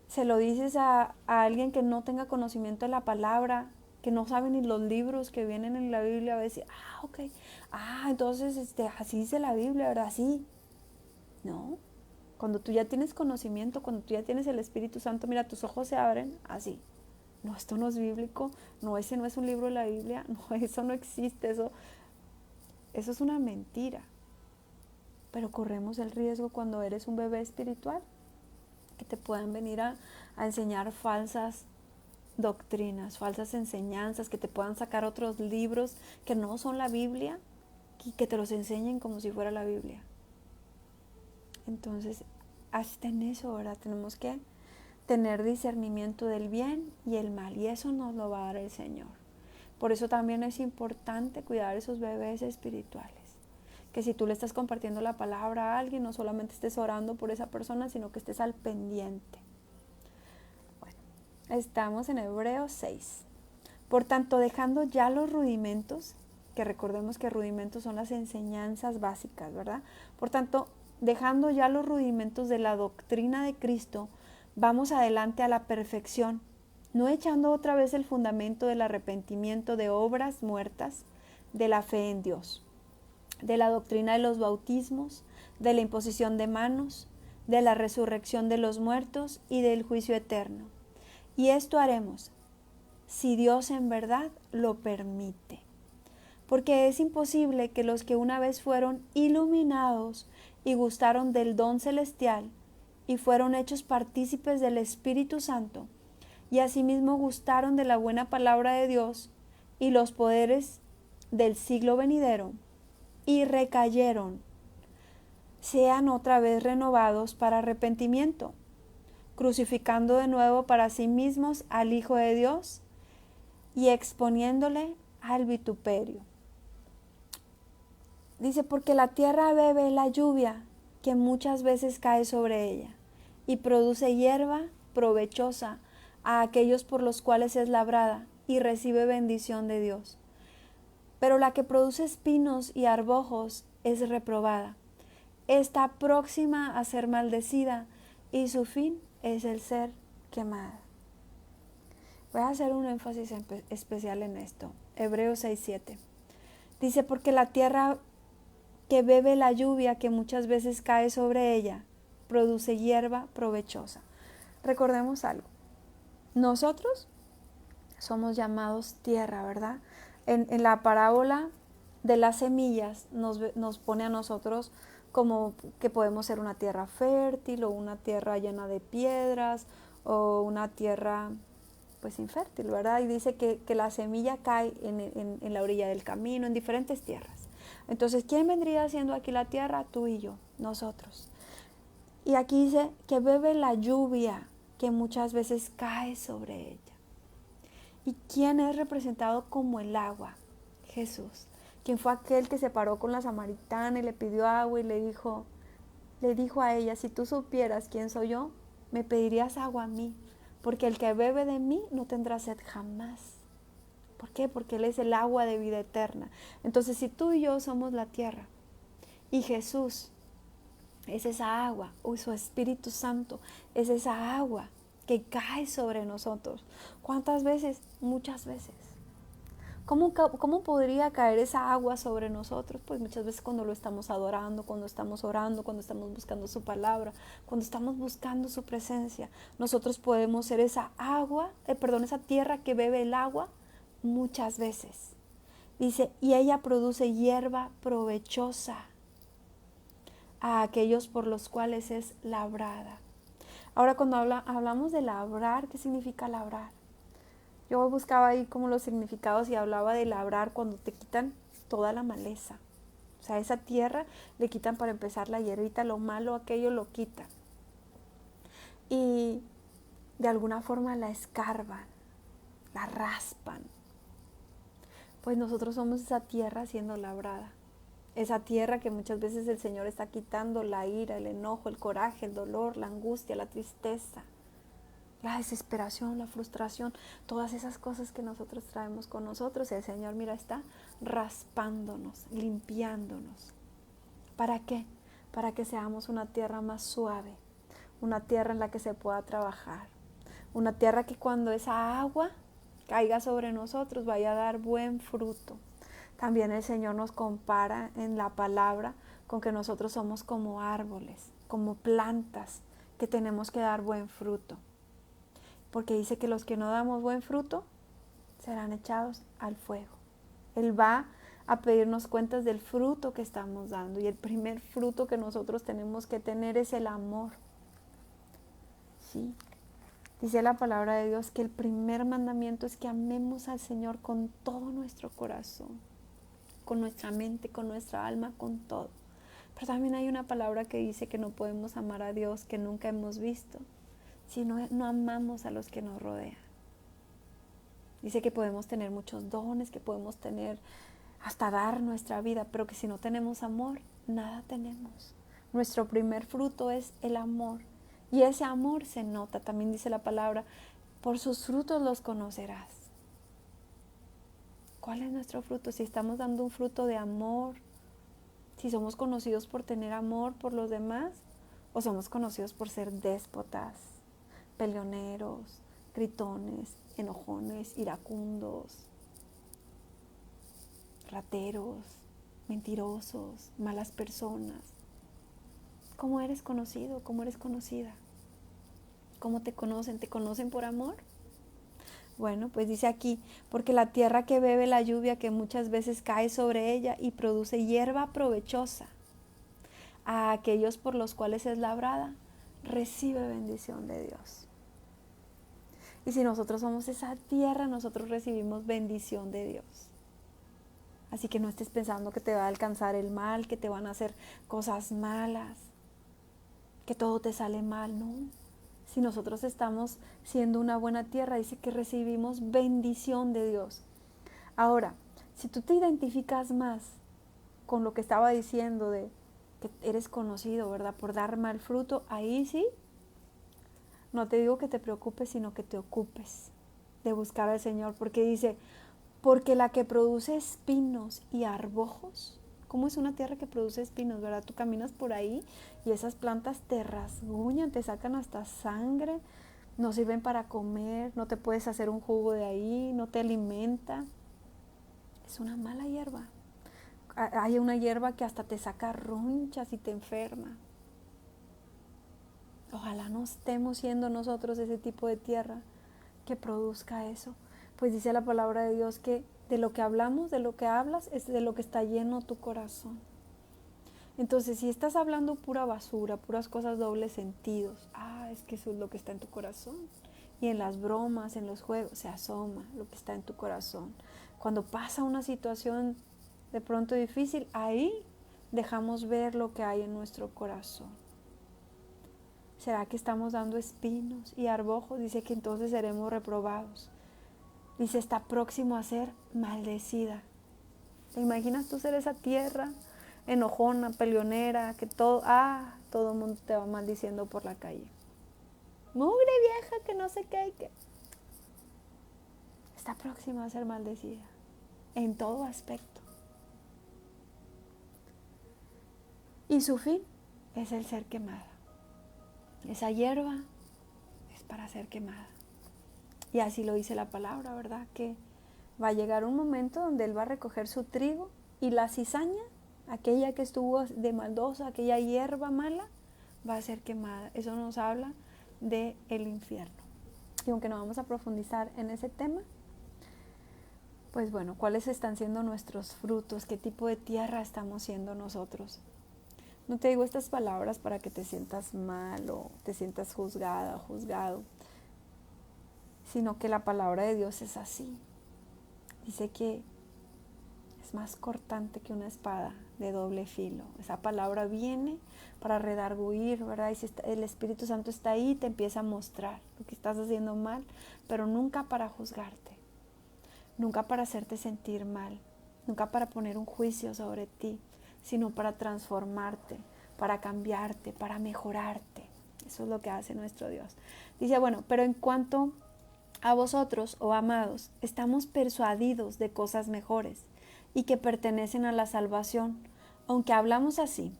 se lo dices a alguien que no tenga conocimiento de la palabra, que no sabe ni los libros que vienen en la Biblia, va a decir, ok, entonces así dice la Biblia, ¿verdad? Sí. No. Cuando tú ya tienes conocimiento, cuando tú ya tienes el Espíritu Santo, mira, tus ojos se abren así. No, esto no es bíblico, no, ese no es un libro de la Biblia, no, eso no existe, eso es una mentira. Pero corremos el riesgo cuando eres un bebé espiritual, que te puedan venir a enseñar falsas doctrinas, falsas enseñanzas, que te puedan sacar otros libros que no son la Biblia y que te los enseñen como si fuera la Biblia. Entonces, hasta en eso, ¿verdad? Tenemos que tener discernimiento del bien y el mal, y eso nos lo va a dar el Señor. Por eso también es importante cuidar a esos bebés espirituales, que si tú le estás compartiendo la palabra a alguien, no solamente estés orando por esa persona, sino que estés al pendiente. Bueno, estamos en Hebreos 6. Por tanto, dejando ya los rudimentos, que recordemos que rudimentos son las enseñanzas básicas, ¿verdad? Por tanto, dejando ya los rudimentos de la doctrina de Cristo, vamos adelante a la perfección, no echando otra vez el fundamento del arrepentimiento de obras muertas, de la fe en Dios, de la doctrina de los bautismos, de la imposición de manos, de la resurrección de los muertos y del juicio eterno. Y esto haremos, si Dios en verdad lo permite. Porque es imposible que los que una vez fueron iluminados y gustaron del don celestial y fueron hechos partícipes del Espíritu Santo, y asimismo gustaron de la buena palabra de Dios y los poderes del siglo venidero, y recayeron, sean otra vez renovados para arrepentimiento, crucificando de nuevo para sí mismos al Hijo de Dios y exponiéndole al vituperio. Dice, porque la tierra bebe la lluvia que muchas veces cae sobre ella y produce hierba provechosa a aquellos por los cuales es labrada y recibe bendición de Dios. Pero la que produce espinos y arbojos es reprobada. Está próxima a ser maldecida y su fin es el ser quemada. Voy a hacer un énfasis especial en esto. Hebreos 6:7. Dice, porque la tierra que bebe la lluvia que muchas veces cae sobre ella, produce hierba provechosa. Recordemos algo. Nosotros somos llamados tierra, ¿verdad? En la parábola de las semillas nos pone a nosotros como que podemos ser una tierra fértil o una tierra llena de piedras o una tierra pues infértil, ¿verdad? Y dice que la semilla cae en la orilla del camino, en diferentes tierras. Entonces, ¿quién vendría siendo aquí la tierra? Tú y yo, nosotros. Y aquí dice que bebe la lluvia que muchas veces cae sobre ella. ¿Y quién es representado como el agua? Jesús. ¿Quién fue aquel que se paró con la samaritana y le pidió agua y le dijo a ella, si tú supieras quién soy yo, me pedirías agua a mí, porque el que bebe de mí no tendrá sed jamás. ¿Por qué? Porque Él es el agua de vida eterna. Entonces, si tú y yo somos la tierra y Jesús es esa agua, o su Espíritu Santo es esa agua que cae sobre nosotros. ¿Cuántas veces? Muchas veces. ¿Cómo podría caer esa agua sobre nosotros? Pues muchas veces cuando lo estamos adorando, cuando estamos orando, cuando estamos buscando su palabra, cuando estamos buscando su presencia, nosotros podemos ser esa esa tierra que bebe el agua muchas veces. Dice, y ella produce hierba provechosa a aquellos por los cuales es labrada. Ahora cuando hablamos de labrar, ¿qué significa labrar? Yo buscaba ahí como los significados y hablaba de labrar cuando te quitan toda la maleza. O sea, esa tierra le quitan para empezar la hierbita, lo malo, aquello lo quitan. Y de alguna forma la escarban, la raspan. Pues nosotros somos esa tierra siendo labrada. Esa tierra que muchas veces el Señor está quitando la ira, el enojo, el coraje, el dolor, la angustia, la tristeza, la desesperación, la frustración, todas esas cosas que nosotros traemos con nosotros. El Señor, mira, está raspándonos, limpiándonos. ¿Para qué? Para que seamos una tierra más suave, una tierra en la que se pueda trabajar, una tierra que cuando esa agua caiga sobre nosotros vaya a dar buen fruto. También el Señor nos compara en la palabra con que nosotros somos como árboles, como plantas que tenemos que dar buen fruto. Porque dice que los que no damos buen fruto serán echados al fuego. Él va a pedirnos cuentas del fruto que estamos dando. Y el primer fruto que nosotros tenemos que tener es el amor. ¿Sí? Dice la palabra de Dios que el primer mandamiento es que amemos al Señor con todo nuestro corazón, con nuestra mente, con nuestra alma, con todo. Pero también hay una palabra que dice que no podemos amar a Dios que nunca hemos visto, si no amamos a los que nos rodean. Dice que podemos tener muchos dones, que podemos tener hasta dar nuestra vida, pero que si no tenemos amor, nada tenemos. Nuestro primer fruto es el amor. Y ese amor se nota, también dice la palabra, por sus frutos los conocerás. ¿Cuál es nuestro fruto? Si estamos dando un fruto de amor, si somos conocidos por tener amor por los demás, o somos conocidos por ser déspotas, peleoneros, gritones, enojones, iracundos, rateros, mentirosos, malas personas. ¿Cómo eres conocido? ¿Cómo eres conocida? ¿Cómo te conocen? ¿Te conocen por amor? Bueno, pues dice aquí, porque la tierra que bebe la lluvia que muchas veces cae sobre ella y produce hierba provechosa a aquellos por los cuales es labrada, recibe bendición de Dios. Y si nosotros somos esa tierra, nosotros recibimos bendición de Dios. Así que no estés pensando que te va a alcanzar el mal, que te van a hacer cosas malas, que todo te sale mal, ¿no? Si nosotros estamos siendo una buena tierra, dice que recibimos bendición de Dios. Ahora, si tú te identificas más con lo que estaba diciendo de que eres conocido, ¿verdad?, por dar mal fruto, ahí sí, no te digo que te preocupes, sino que te ocupes de buscar al Señor, porque dice, porque la que produce espinos y arbojos, ¿cómo es una tierra que produce espinos, verdad? Tú caminas por ahí y esas plantas te rasguñan, te sacan hasta sangre, no sirven para comer, no te puedes hacer un jugo de ahí, no te alimenta. Es una mala hierba. Hay una hierba que hasta te saca ronchas y te enferma. Ojalá no estemos siendo nosotros ese tipo de tierra que produzca eso. Pues dice la palabra de Dios que de lo que hablamos, de lo que hablas, es de lo que está lleno tu corazón. Entonces, si estás hablando pura basura, puras cosas dobles sentidos, es que eso es lo que está en tu corazón. Y en las bromas, en los juegos, se asoma lo que está en tu corazón. Cuando pasa una situación de pronto difícil, ahí dejamos ver lo que hay en nuestro corazón. ¿Será que estamos dando espinos y arbojos? Dice que entonces seremos reprobados. Dice, está próximo a ser maldecida. ¿Te imaginas tú ser esa tierra enojona, peleonera, que todo el mundo te va maldiciendo por la calle? Mugre vieja, que no sé qué, que está próxima a ser maldecida en todo aspecto. Y su fin es el ser quemada. Esa hierba es para ser quemada. Y así lo dice la palabra, ¿verdad? Que Va a llegar un momento donde Él va a recoger su trigo y la cizaña, aquella que estuvo de maldosa, aquella hierba mala, va a ser quemada. Eso nos habla del infierno. Y aunque no vamos a profundizar en ese tema, pues bueno, ¿cuáles están siendo nuestros frutos? ¿Qué tipo de tierra estamos siendo nosotros? No te digo estas palabras para que te sientas mal o te sientas juzgada o juzgado, sino que la palabra de Dios es así. Dice que es más cortante que una espada de doble filo. Esa palabra viene para redarguir, ¿verdad? Y si el Espíritu Santo está ahí, te empieza a mostrar lo que estás haciendo mal, pero nunca para juzgarte, nunca para hacerte sentir mal, nunca para poner un juicio sobre ti, sino para transformarte, para cambiarte, para mejorarte. Eso es lo que hace nuestro Dios. Dice, bueno, pero en cuanto a vosotros, oh amados, estamos persuadidos de cosas mejores y que pertenecen a la salvación, aunque hablamos así,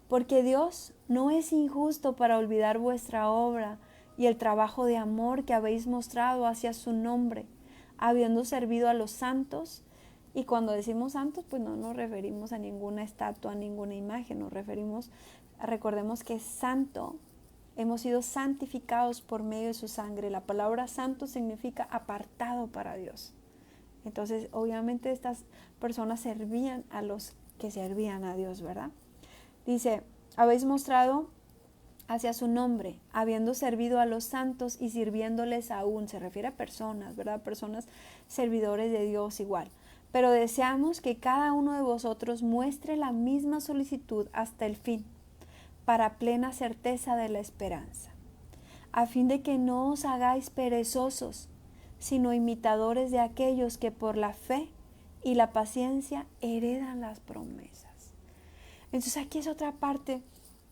porque Dios no es injusto para olvidar vuestra obra y el trabajo de amor que habéis mostrado hacia su nombre, habiendo servido a los santos. Y cuando decimos santos, pues no nos referimos a ninguna estatua, a ninguna imagen, nos referimos, recordemos que santo, hemos sido santificados por medio de su sangre. La palabra santo significa apartado para Dios. Entonces, obviamente estas personas servían a los que servían a Dios, ¿verdad? Dice, habéis mostrado hacia su nombre, habiendo servido a los santos y sirviéndoles aún. Se refiere a personas, ¿verdad? Personas servidores de Dios igual. Pero deseamos que cada uno de vosotros muestre la misma solicitud hasta el fin, para plena certeza de la esperanza, a fin de que no os hagáis perezosos, sino imitadores de aquellos que por la fe y la paciencia heredan las promesas. Entonces aquí es otra parte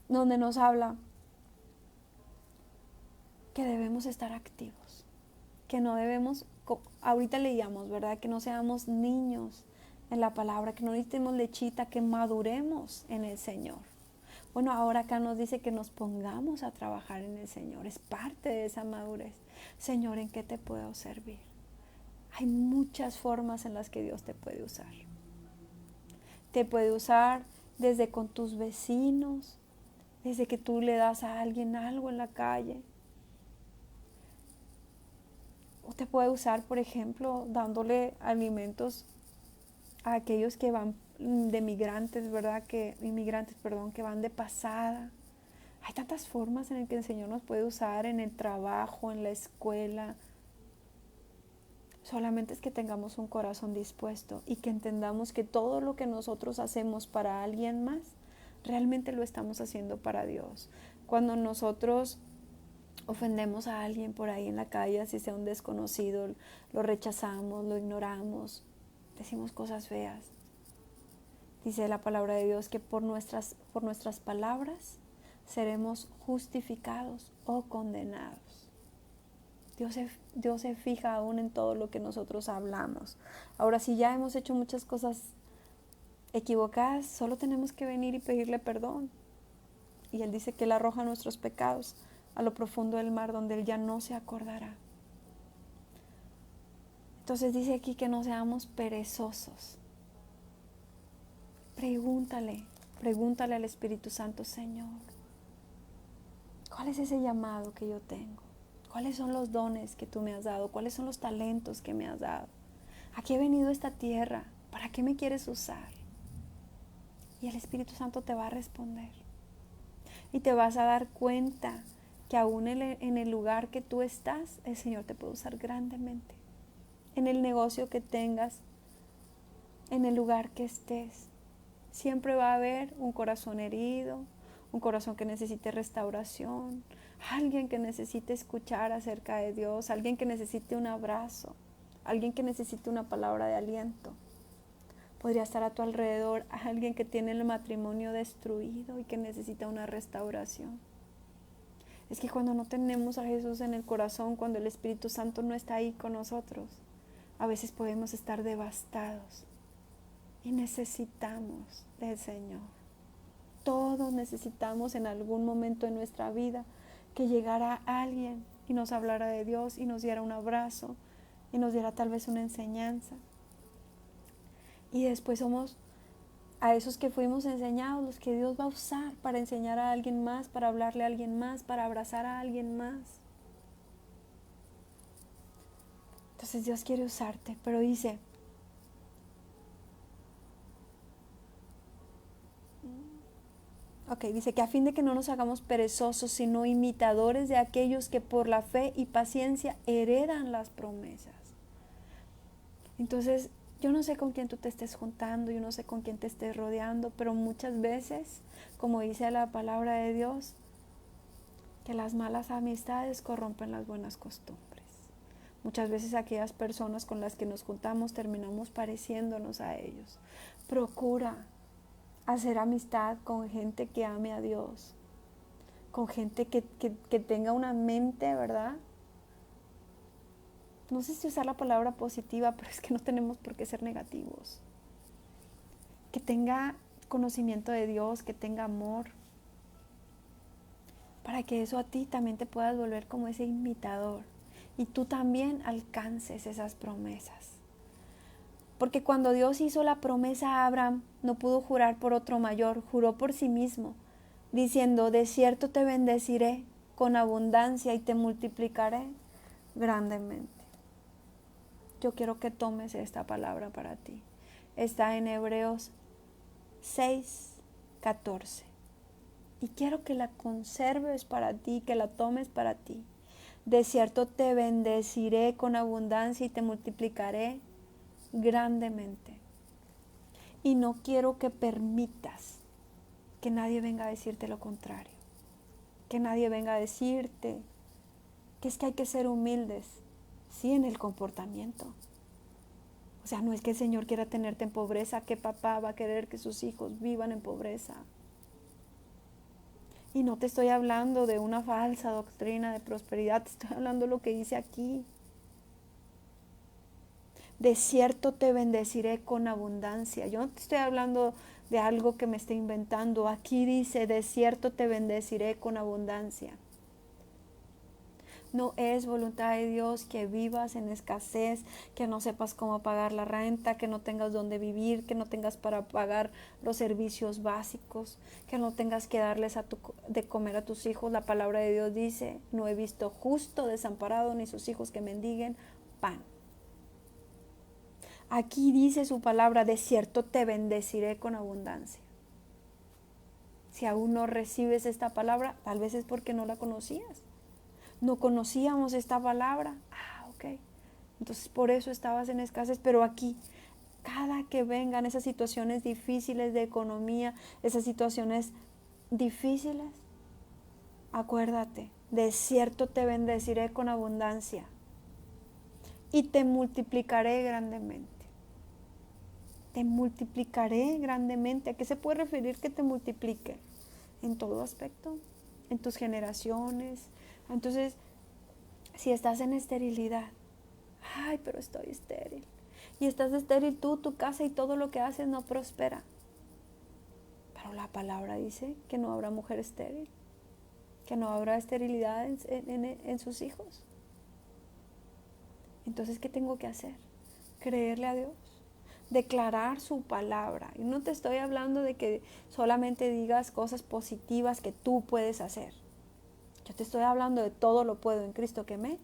donde nos habla que debemos estar activos, que no debemos, ahorita leíamos, ¿verdad? Que no seamos niños en la palabra, que no necesitemos lechita, que maduremos en el Señor. Bueno, ahora acá nos dice que nos pongamos a trabajar en el Señor, es parte de esa madurez. Señor, ¿en qué te puedo servir? Hay muchas formas en las que Dios te puede usar. Te puede usar desde con tus vecinos, desde que tú le das a alguien algo en la calle. O te puede usar, por ejemplo, dándole alimentos a aquellos que van de migrantes, ¿verdad? Inmigrantes, que van de pasada. Hay tantas formas en las que el Señor nos puede usar en el trabajo, en la escuela. Solamente es que tengamos un corazón dispuesto y que entendamos que todo lo que nosotros hacemos para alguien más, realmente lo estamos haciendo para Dios. Cuando nosotros ofendemos a alguien por ahí en la calle, así sea un desconocido, lo rechazamos, lo ignoramos, decimos cosas feas. Dice la palabra de Dios que por nuestras palabras seremos justificados o condenados. Dios se fija aún en todo lo que nosotros hablamos. Ahora, si ya hemos hecho muchas cosas equivocadas, solo tenemos que venir y pedirle perdón. Y Él dice que Él arroja nuestros pecados a lo profundo del mar, donde Él ya no se acordará. Entonces dice aquí que no seamos perezosos. Pregúntale al Espíritu Santo, Señor, ¿cuál es ese llamado que yo tengo? ¿Cuáles son los dones que tú me has dado? ¿Cuáles son los talentos que me has dado? ¿A qué he venido a esta tierra? ¿Para qué me quieres usar? Y el Espíritu Santo te va a responder. Y te vas a dar cuenta que aún en el lugar que tú estás, el Señor te puede usar grandemente. En el negocio que tengas, en el lugar que estés, siempre va a haber un corazón herido, un corazón que necesite restauración, alguien que necesite escuchar acerca de Dios, alguien que necesite un abrazo, alguien que necesite una palabra de aliento. Podría estar a tu alrededor alguien que tiene el matrimonio destruido y que necesita una restauración. Es que cuando no tenemos a Jesús en el corazón, cuando el Espíritu Santo no está ahí con nosotros, a veces podemos estar devastados y necesitamos del Señor. Todos necesitamos en algún momento de nuestra vida que llegara alguien y nos hablara de Dios y nos diera un abrazo y nos diera tal vez una enseñanza. Y después somos a esos que fuimos enseñados los que Dios va a usar para enseñar a alguien más, para hablarle a alguien más, para abrazar a alguien más. Entonces Dios quiere usarte, pero dice, dice que a fin de que no nos hagamos perezosos, sino imitadores de aquellos que por la fe y paciencia heredan las promesas. Entonces, yo no sé con quién tú te estés juntando, yo no sé con quién te estés rodeando, pero muchas veces, como dice la palabra de Dios, que las malas amistades corrompen las buenas costumbres. Muchas veces aquellas personas con las que nos juntamos terminamos pareciéndonos a ellos. Procura hacer amistad con gente que ame a Dios, con gente que tenga una mente, ¿verdad? No sé si usar la palabra positiva, pero es que no tenemos por qué ser negativos. Que tenga conocimiento de Dios, que tenga amor, para que eso a ti también te puedas volver como ese imitador y tú también alcances esas promesas. Porque cuando Dios hizo la promesa a Abraham, no pudo jurar por otro mayor, juró por sí mismo, diciendo, de cierto te bendeciré con abundancia y te multiplicaré grandemente. Yo quiero que tomes esta palabra para ti. Está en Hebreos 6:14. Y quiero que la conserves para ti, que la tomes para ti. De cierto te bendeciré con abundancia y te multiplicaré grandemente. Y no quiero que permitas que nadie venga a decirte lo contrario. Que nadie venga a decirte que es que hay que ser humildes. Sí, en el comportamiento. O sea, no es que el Señor quiera tenerte en pobreza, que papá va a querer que sus hijos vivan en pobreza. Y no te estoy hablando de una falsa doctrina de prosperidad, te estoy hablando de lo que dice aquí. De cierto te bendeciré con abundancia. Yo no te estoy hablando de algo que me esté inventando. Aquí dice, de cierto te bendeciré con abundancia. No es voluntad de Dios que vivas en escasez, que no sepas cómo pagar la renta, que no tengas dónde vivir, que no tengas para pagar los servicios básicos, que no tengas que darles de comer a tus hijos. La palabra de Dios dice, no he visto justo desamparado ni sus hijos que mendiguen pan. Aquí dice su palabra, de cierto te bendeciré con abundancia. Si aún no recibes esta palabra, tal vez es porque no la conocías. No conocíamos esta palabra. Ok. Entonces por eso estabas en escasez. Pero aquí, cada que vengan esas situaciones difíciles de economía, esas situaciones difíciles, acuérdate, de cierto te bendeciré con abundancia y te multiplicaré grandemente. Te multiplicaré grandemente. ¿A qué se puede referir que te multiplique? En todo aspecto, en tus generaciones. Entonces, si estás en esterilidad, pero estoy estéril. Y estás estéril tú, tu casa y todo lo que haces no prospera. Pero la palabra dice que no habrá mujer estéril, que no habrá esterilidad en sus hijos. Entonces, ¿qué tengo que hacer? Creerle a Dios. Declarar su palabra. Y no te estoy hablando de que solamente digas cosas positivas que tú puedes hacer. Yo te estoy hablando de todo lo puedo en Cristo que me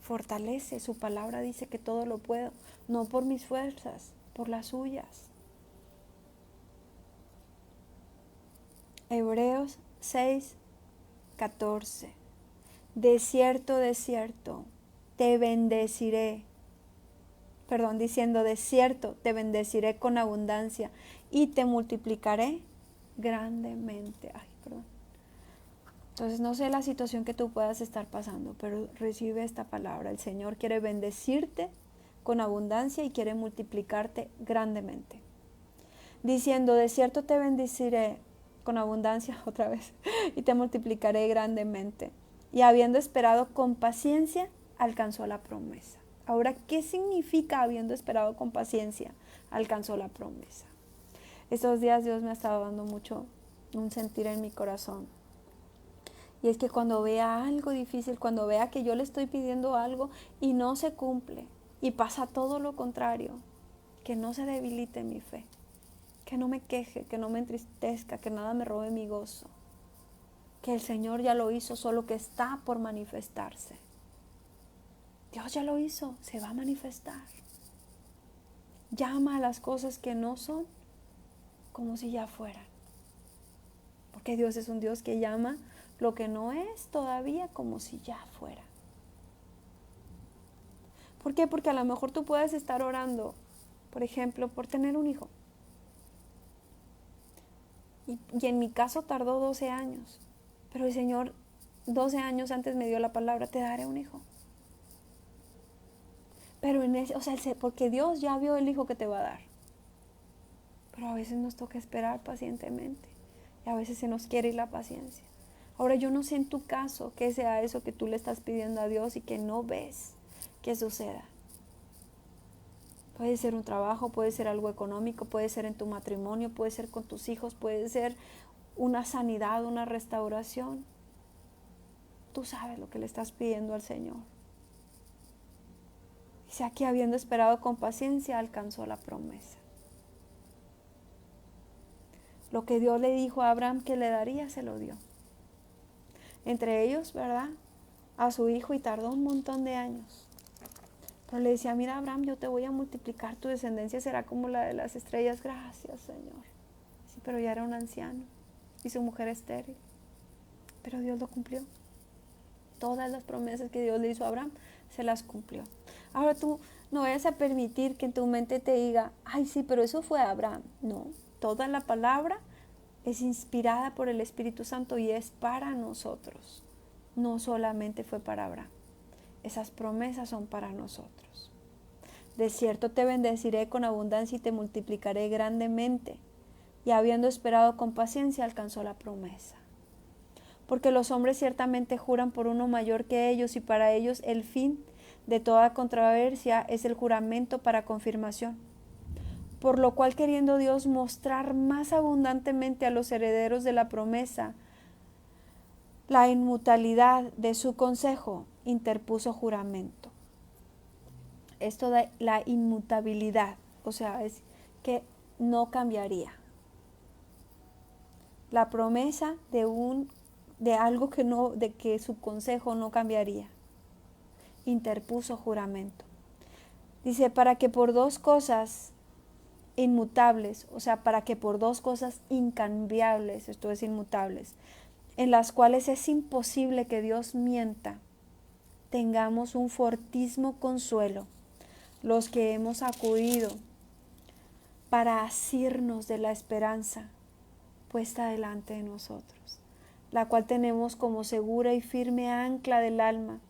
fortalece. Su palabra dice que todo lo puedo, no por mis fuerzas, por las suyas. Hebreos 6:14. De cierto, te bendeciré. Diciendo, de cierto, te bendeciré con abundancia y te multiplicaré grandemente. Entonces no sé la situación que tú puedas estar pasando, pero recibe esta palabra. El Señor quiere bendecirte con abundancia y quiere multiplicarte grandemente. Diciendo, de cierto te bendeciré con abundancia, otra vez, y te multiplicaré grandemente. Y habiendo esperado con paciencia, alcanzó la promesa. Ahora, ¿qué significa habiendo esperado con paciencia? Alcanzó la promesa. Estos días Dios me ha estado dando mucho un sentir en mi corazón. Y es que cuando vea algo difícil, cuando vea que yo le estoy pidiendo algo y no se cumple, y pasa todo lo contrario, que no se debilite mi fe, que no me queje, que no me entristezca, que nada me robe mi gozo, que el Señor ya lo hizo, solo que está por manifestarse. Dios ya lo hizo, se va a manifestar. Llama a las cosas que no son como si ya fueran. Porque Dios es un Dios que llama lo que no es todavía como si ya fuera. ¿Por qué? Porque a lo mejor tú puedes estar orando, por ejemplo, por tener un hijo. Y en mi caso tardó 12 años. Pero el Señor 12 años antes me dio la palabra, te daré un hijo. Pero porque Dios ya vio el hijo que te va a dar. Pero a veces nos toca esperar pacientemente. Y a veces se nos quiere ir la paciencia. Ahora yo no sé en tu caso qué sea eso que tú le estás pidiendo a Dios y que no ves que suceda. Puede ser un trabajo, puede ser algo económico, puede ser en tu matrimonio, puede ser con tus hijos, puede ser una sanidad, una restauración. Tú sabes lo que le estás pidiendo al Señor. Dice aquí, habiendo esperado con paciencia, alcanzó la promesa. Lo que Dios le dijo a Abraham que le daría, se lo dio. Entre ellos, ¿verdad? A su hijo, y tardó un montón de años. Pero le decía, mira Abraham, yo te voy a multiplicar, tu descendencia será como la de las estrellas. Gracias, Señor. Sí, pero ya era un anciano y su mujer estéril. Pero Dios lo cumplió. Todas las promesas que Dios le hizo a Abraham, se las cumplió. Ahora tú no vayas a permitir que en tu mente te diga, ay sí, pero eso fue Abraham. No, toda la palabra es inspirada por el Espíritu Santo y es para nosotros. No solamente fue para Abraham. Esas promesas son para nosotros. De cierto te bendeciré con abundancia y te multiplicaré grandemente. Y habiendo esperado con paciencia, alcanzó la promesa. Porque los hombres ciertamente juran por uno mayor que ellos, y para ellos el fin de toda controversia es el juramento para confirmación. Por lo cual, queriendo Dios mostrar más abundantemente a los herederos de la promesa la inmutabilidad de su consejo, interpuso juramento. Esto de la inmutabilidad, o sea, es que no cambiaría. La promesa de algo que no, de que su consejo no cambiaría. Interpuso juramento. Dice, para que por dos cosas inmutables, o sea, para que por dos cosas incambiables, esto es inmutables, en las cuales es imposible que Dios mienta, tengamos un fortísimo consuelo, los que hemos acudido para asirnos de la esperanza puesta delante de nosotros, la cual tenemos como segura y firme ancla del alma,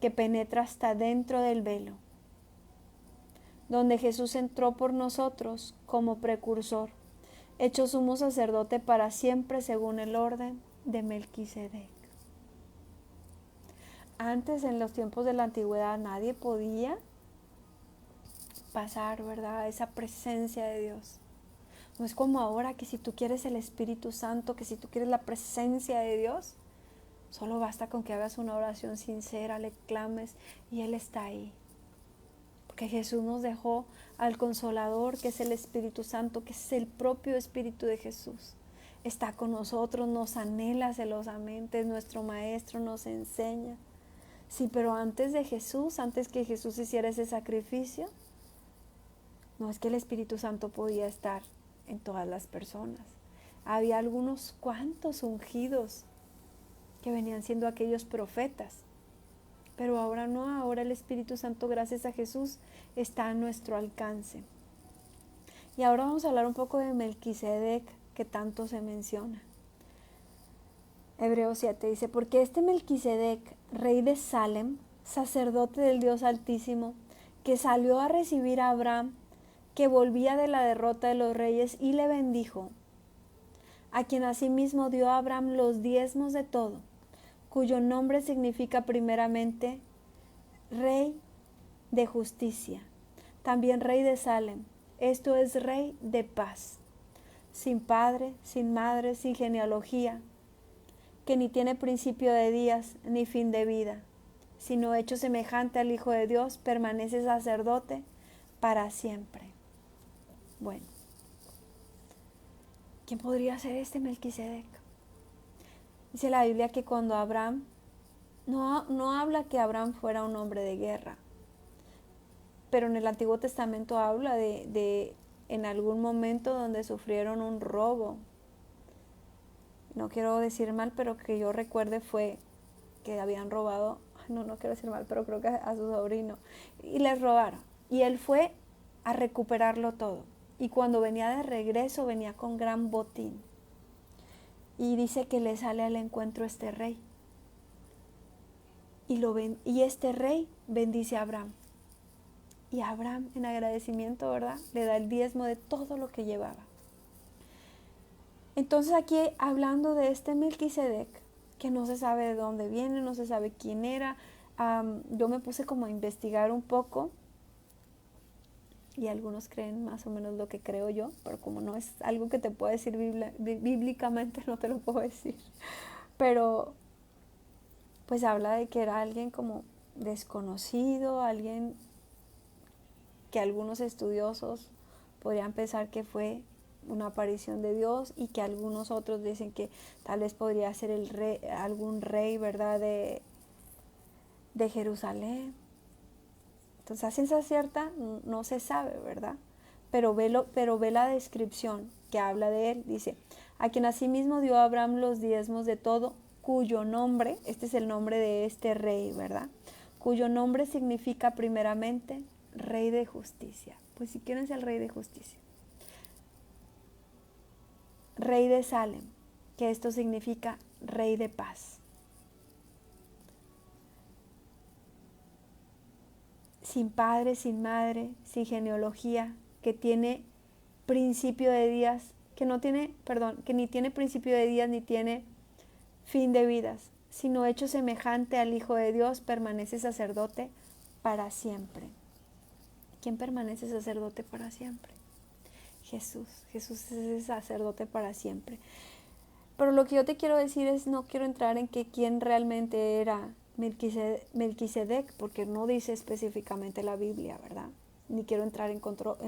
que penetra hasta dentro del velo, donde Jesús entró por nosotros como precursor, hecho sumo sacerdote para siempre según el orden de Melquisedec. Antes, en los tiempos de la antigüedad, nadie podía pasar, ¿verdad?, esa presencia de Dios. No es como ahora que si tú quieres el Espíritu Santo, que si tú quieres la presencia de Dios, solo basta con que hagas una oración sincera, le clames y Él está ahí. Porque Jesús nos dejó al Consolador, que es el Espíritu Santo, que es el propio Espíritu de Jesús. Está con nosotros, nos anhela celosamente, es nuestro Maestro, nos enseña. Sí, pero antes de Jesús, antes que Jesús hiciera ese sacrificio, no es que el Espíritu Santo podía estar en todas las personas. Había algunos cuantos ungidos que venían siendo aquellos profetas. Pero ahora no, ahora el Espíritu Santo, gracias a Jesús, está a nuestro alcance. Y ahora vamos a hablar un poco de Melquisedec, que tanto se menciona. Hebreos 7 dice, porque este Melquisedec, rey de Salem, sacerdote del Dios Altísimo, que salió a recibir a Abraham, que volvía de la derrota de los reyes, y le bendijo, a quien asimismo dio a Abraham los diezmos de todo, cuyo nombre significa primeramente Rey de Justicia, también Rey de Salem, esto es Rey de Paz, sin padre, sin madre, sin genealogía, que ni tiene principio de días ni fin de vida, sino hecho semejante al Hijo de Dios, permanece sacerdote para siempre. Bueno, ¿quién podría ser este Melquisedec? Dice la Biblia que cuando Abraham, no habla que Abraham fuera un hombre de guerra, pero en el Antiguo Testamento habla de en algún momento donde sufrieron un robo. No quiero decir mal, pero que yo recuerde fue que habían robado, no quiero decir mal, pero creo que a su sobrino, y les robaron. Y él fue a recuperarlo todo. Y cuando venía de regreso, venía con gran botín. Y dice que le sale al encuentro este rey. Y este rey bendice a Abraham. Y Abraham, en agradecimiento, ¿verdad?, le da el diezmo de todo lo que llevaba. Entonces aquí hablando de este Melquisedec, que no se sabe de dónde viene, no se sabe quién era, yo me puse como a investigar un poco, y algunos creen más o menos lo que creo yo, pero como no es algo que te puedo decir bíblicamente, no te lo puedo decir. Pero pues habla de que era alguien como desconocido, alguien que algunos estudiosos podrían pensar que fue una aparición de Dios, y que algunos otros dicen que tal vez podría ser el rey, algún rey, ¿verdad?, de Jerusalén. Entonces a ciencia cierta no se sabe, ¿verdad? Pero ve la descripción que habla de él. Dice, a quien asimismo dio a Abraham los diezmos de todo, cuyo nombre, este es el nombre de este rey, ¿verdad?, cuyo nombre significa primeramente Rey de Justicia. Pues si quieren ser el Rey de Justicia. Rey de Salem, que esto significa Rey de Paz. Sin padre, sin madre, sin genealogía, que tiene principio de días, que ni tiene principio de días ni tiene fin de vidas, sino hecho semejante al Hijo de Dios, permanece sacerdote para siempre. ¿Quién permanece sacerdote para siempre? Jesús es el sacerdote para siempre. Pero lo que yo te quiero decir es, no quiero entrar en que quién realmente era Melquisedec, porque no dice específicamente la Biblia, ¿verdad? Ni quiero entrar en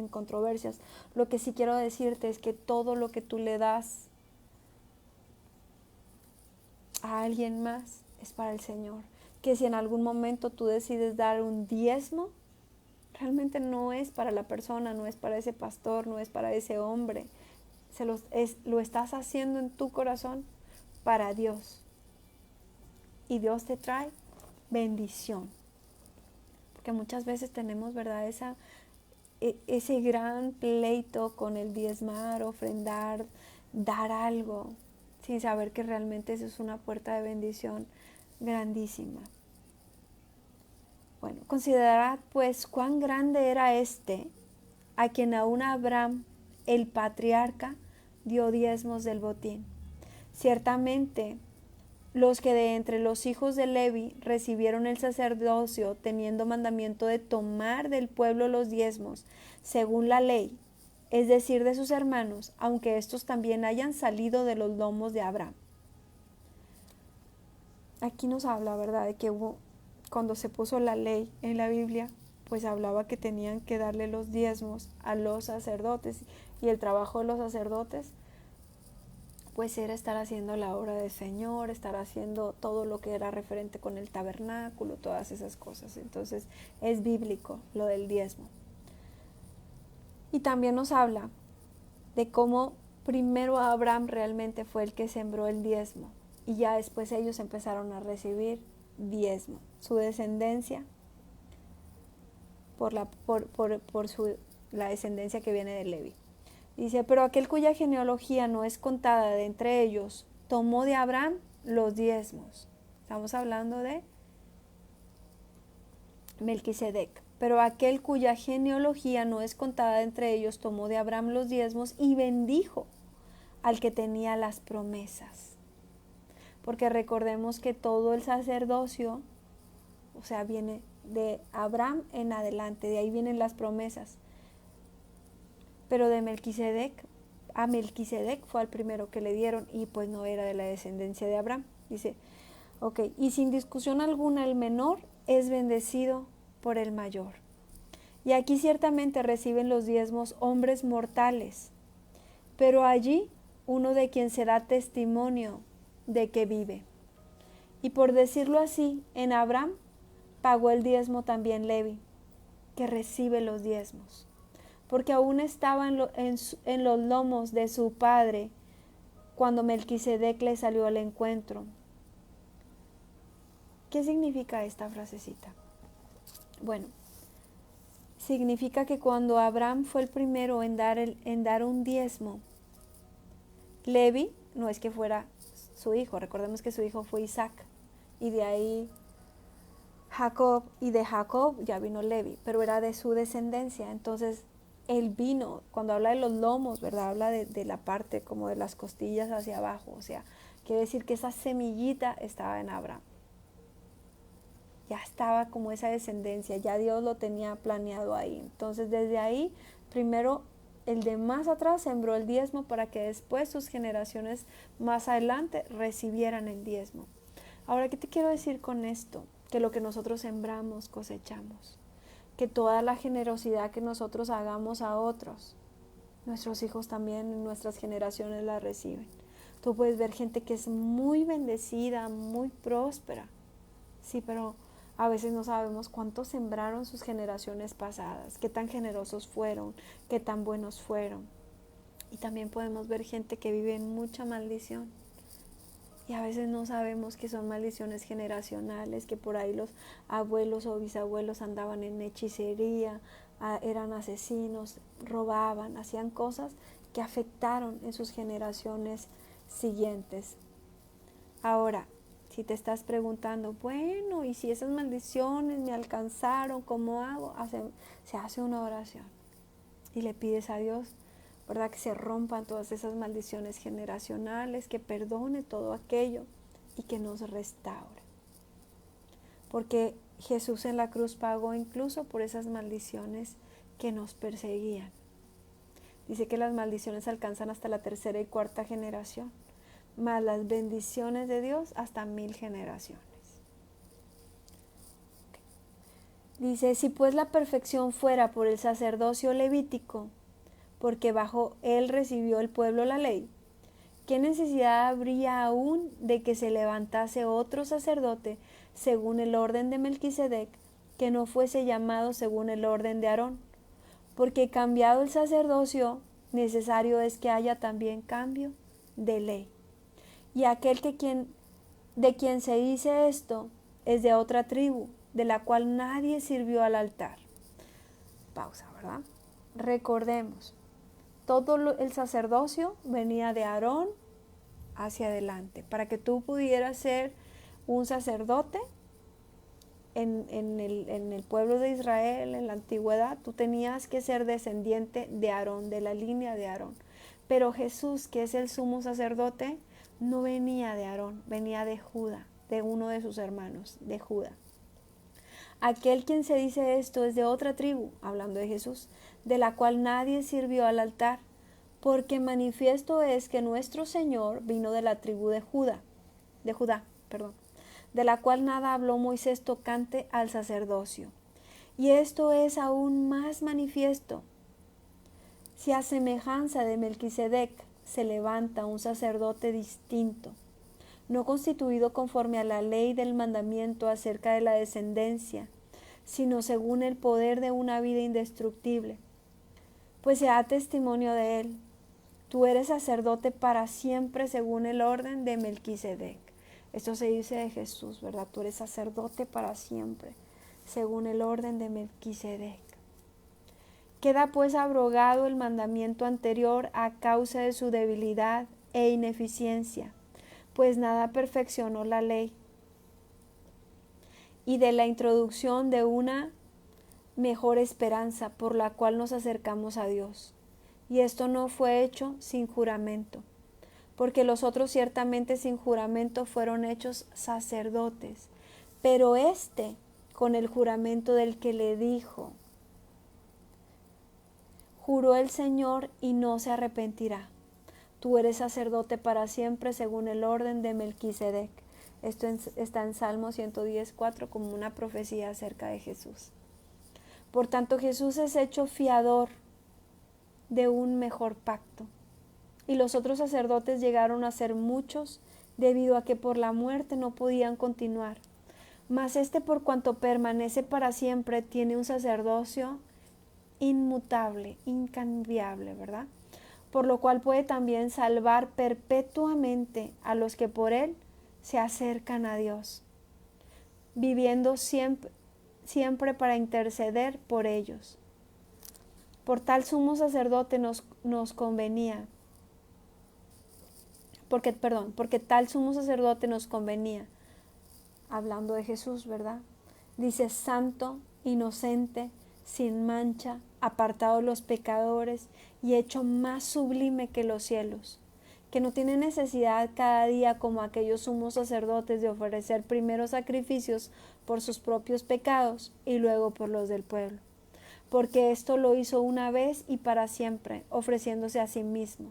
controversias. Lo que sí quiero decirte es que todo lo que tú le das a alguien más es para el Señor. Que si en algún momento tú decides dar un diezmo, realmente no es para la persona, no es para ese pastor, no es para ese hombre. Lo estás haciendo en tu corazón para Dios. Y Dios te trae bendición. Porque muchas veces tenemos, ¿verdad?, ese gran pleito con el diezmar, ofrendar, dar algo, sin saber que realmente eso es una puerta de bendición grandísima. Bueno, considerad pues cuán grande era este, a quien aún Abraham, el patriarca, dio diezmos del botín. Ciertamente, los que de entre los hijos de Levi recibieron el sacerdocio, teniendo mandamiento de tomar del pueblo los diezmos, según la ley, es decir, de sus hermanos, aunque estos también hayan salido de los lomos de Abraham. Aquí nos habla, ¿verdad?, de que cuando se puso la ley en la Biblia, pues hablaba que tenían que darle los diezmos a los sacerdotes, y el trabajo de los sacerdotes pues era estar haciendo la obra del Señor, estar haciendo todo lo que era referente con el tabernáculo, todas esas cosas. Entonces es bíblico lo del diezmo. Y también nos habla de cómo primero Abraham realmente fue el que sembró el diezmo, y ya después ellos empezaron a recibir diezmo, su descendencia, por la descendencia que viene de Levi. Dice, pero aquel cuya genealogía no es contada de entre ellos, tomó de Abraham los diezmos. Estamos hablando de Melquisedec. Pero aquel cuya genealogía no es contada de entre ellos, tomó de Abraham los diezmos y bendijo al que tenía las promesas. Porque recordemos que todo el sacerdocio, o sea, viene de Abraham en adelante, de ahí vienen las promesas. Pero de Melquisedec, a Melquisedec fue al primero que le dieron, y pues no era de la descendencia de Abraham. Dice, ok, y sin discusión alguna el menor es bendecido por el mayor. Y aquí ciertamente reciben los diezmos hombres mortales, pero allí uno de quien se da testimonio de que vive. Y por decirlo así, en Abraham pagó el diezmo también Levi, que recibe los diezmos, porque aún estaba en los lomos de su padre cuando Melquisedec le salió al encuentro. ¿Qué significa esta frasecita? Bueno, significa que cuando Abraham fue el primero en dar un diezmo, Levi no es que fuera su hijo, recordemos que su hijo fue Isaac, y de ahí Jacob, y de Jacob ya vino Levi, pero era de su descendencia. Entonces él vino, cuando habla de los lomos, ¿verdad? Habla de la parte como de las costillas hacia abajo, o sea, quiere decir que esa semillita estaba en Abraham. Ya estaba como esa descendencia, ya Dios lo tenía planeado ahí. Entonces desde ahí, primero el de más atrás sembró el diezmo para que después sus generaciones más adelante recibieran el diezmo. Ahora, ¿qué te quiero decir con esto? Que lo que nosotros sembramos, cosechamos. Que toda la generosidad que nosotros hagamos a otros, nuestros hijos también en nuestras generaciones la reciben. Tú puedes ver gente que es muy bendecida, muy próspera. Sí, pero a veces no sabemos cuánto sembraron sus generaciones pasadas, qué tan generosos fueron, qué tan buenos fueron. Y también podemos ver gente que vive en mucha maldición. Y a veces no sabemos que son maldiciones generacionales, que por ahí los abuelos o bisabuelos andaban en hechicería, eran asesinos, robaban, hacían cosas que afectaron en sus generaciones siguientes. Ahora, si te estás preguntando, bueno, y si esas maldiciones me alcanzaron, ¿cómo hago? Se hace una oración y le pides a Dios, ¿verdad? Que se rompan todas esas maldiciones generacionales, que perdone todo aquello y que nos restaure. Porque Jesús en la cruz pagó incluso por esas maldiciones que nos perseguían. Dice que las maldiciones alcanzan hasta la tercera y cuarta generación, más las bendiciones de Dios hasta 1000 generaciones. Dice, si pues la perfección fuera por el sacerdocio levítico, porque bajo él recibió el pueblo la ley, ¿qué necesidad habría aún de que se levantase otro sacerdote según el orden de Melquisedec, que no fuese llamado según el orden de Aarón? Porque cambiado el sacerdocio, necesario es que haya también cambio de ley. Y aquel de quien se dice esto es de otra tribu, de la cual nadie sirvió al altar. Pausa, ¿verdad? Recordemos, todo el sacerdocio venía de Aarón hacia adelante. Para que tú pudieras ser un sacerdote en el pueblo de Israel, en la antigüedad, tú tenías que ser descendiente de Aarón, de la línea de Aarón. Pero Jesús, que es el sumo sacerdote, no venía de Aarón, venía de Judá, de uno de sus hermanos, de Judá. Aquel quien se dice esto es de otra tribu, hablando de Jesús, de la cual nadie sirvió al altar, porque manifiesto es que nuestro Señor vino de la tribu de Judá, de la cual nada habló Moisés tocante al sacerdocio. Y esto es aún más manifiesto, si a semejanza de Melquisedec se levanta un sacerdote distinto, no constituido conforme a la ley del mandamiento acerca de la descendencia, sino según el poder de una vida indestructible, pues se da testimonio de él. Tú eres sacerdote para siempre según el orden de Melquisedec. Esto se dice de Jesús, ¿verdad? Tú eres sacerdote para siempre según el orden de Melquisedec. Queda pues abrogado el mandamiento anterior a causa de su debilidad e ineficiencia, pues nada perfeccionó la ley, y de la introducción de una mejor esperanza por la cual nos acercamos a Dios. Y esto no fue hecho sin juramento, porque los otros ciertamente sin juramento fueron hechos sacerdotes, pero éste con el juramento del que le dijo, juró el Señor y no se arrepentirá. Tú eres sacerdote para siempre según el orden de Melquisedec. Esto está en Salmo 110:4 como una profecía acerca de Jesús. Por tanto, Jesús es hecho fiador de un mejor pacto. Y los otros sacerdotes llegaron a ser muchos, debido a que por la muerte no podían continuar. Mas este, por cuanto permanece para siempre, tiene un sacerdocio inmutable, incambiable, ¿verdad? Por lo cual puede también salvar perpetuamente a los que por él se acercan a Dios, viviendo siempre para interceder por ellos. Por tal sumo sacerdote nos convenía, porque tal sumo sacerdote nos convenía, hablando de Jesús, ¿verdad? Dice, santo, inocente, sin mancha, apartado de los pecadores y hecho más sublime que los cielos, que no tiene necesidad cada día como aquellos sumos sacerdotes de ofrecer primero sacrificios por sus propios pecados y luego por los del pueblo, porque esto lo hizo una vez y para siempre, ofreciéndose a sí mismo,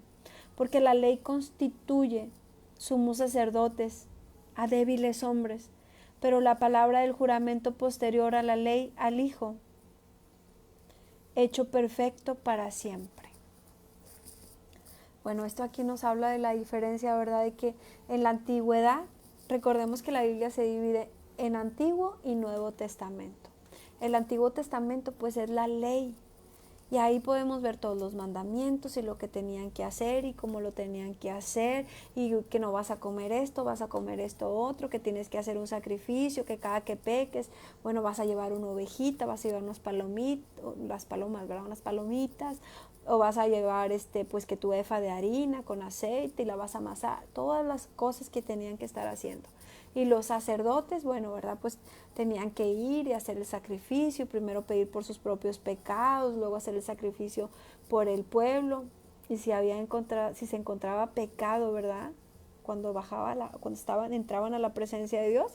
porque la ley constituye sumos sacerdotes a débiles hombres, pero la palabra del juramento posterior a la ley al Hijo, hecho perfecto para siempre. Bueno, esto aquí nos habla de la diferencia, ¿verdad? De que en la antigüedad, recordemos que la Biblia se divide en Antiguo y Nuevo Testamento. El Antiguo Testamento pues es la ley, y ahí podemos ver todos los mandamientos y lo que tenían que hacer y cómo lo tenían que hacer, y que no vas a comer esto, vas a comer esto otro, que tienes que hacer un sacrificio, que cada que peques, bueno, vas a llevar una ovejita, vas a llevar unas palomitas, o vas a llevar pues que tu efa de harina con aceite y la vas a amasar, todas las cosas que tenían que estar haciendo. Y los sacerdotes, bueno, ¿verdad? Pues tenían que ir y hacer el sacrificio, primero pedir por sus propios pecados, luego hacer el sacrificio por el pueblo. Y si se encontraba pecado, ¿verdad? Cuando entraban a la presencia de Dios,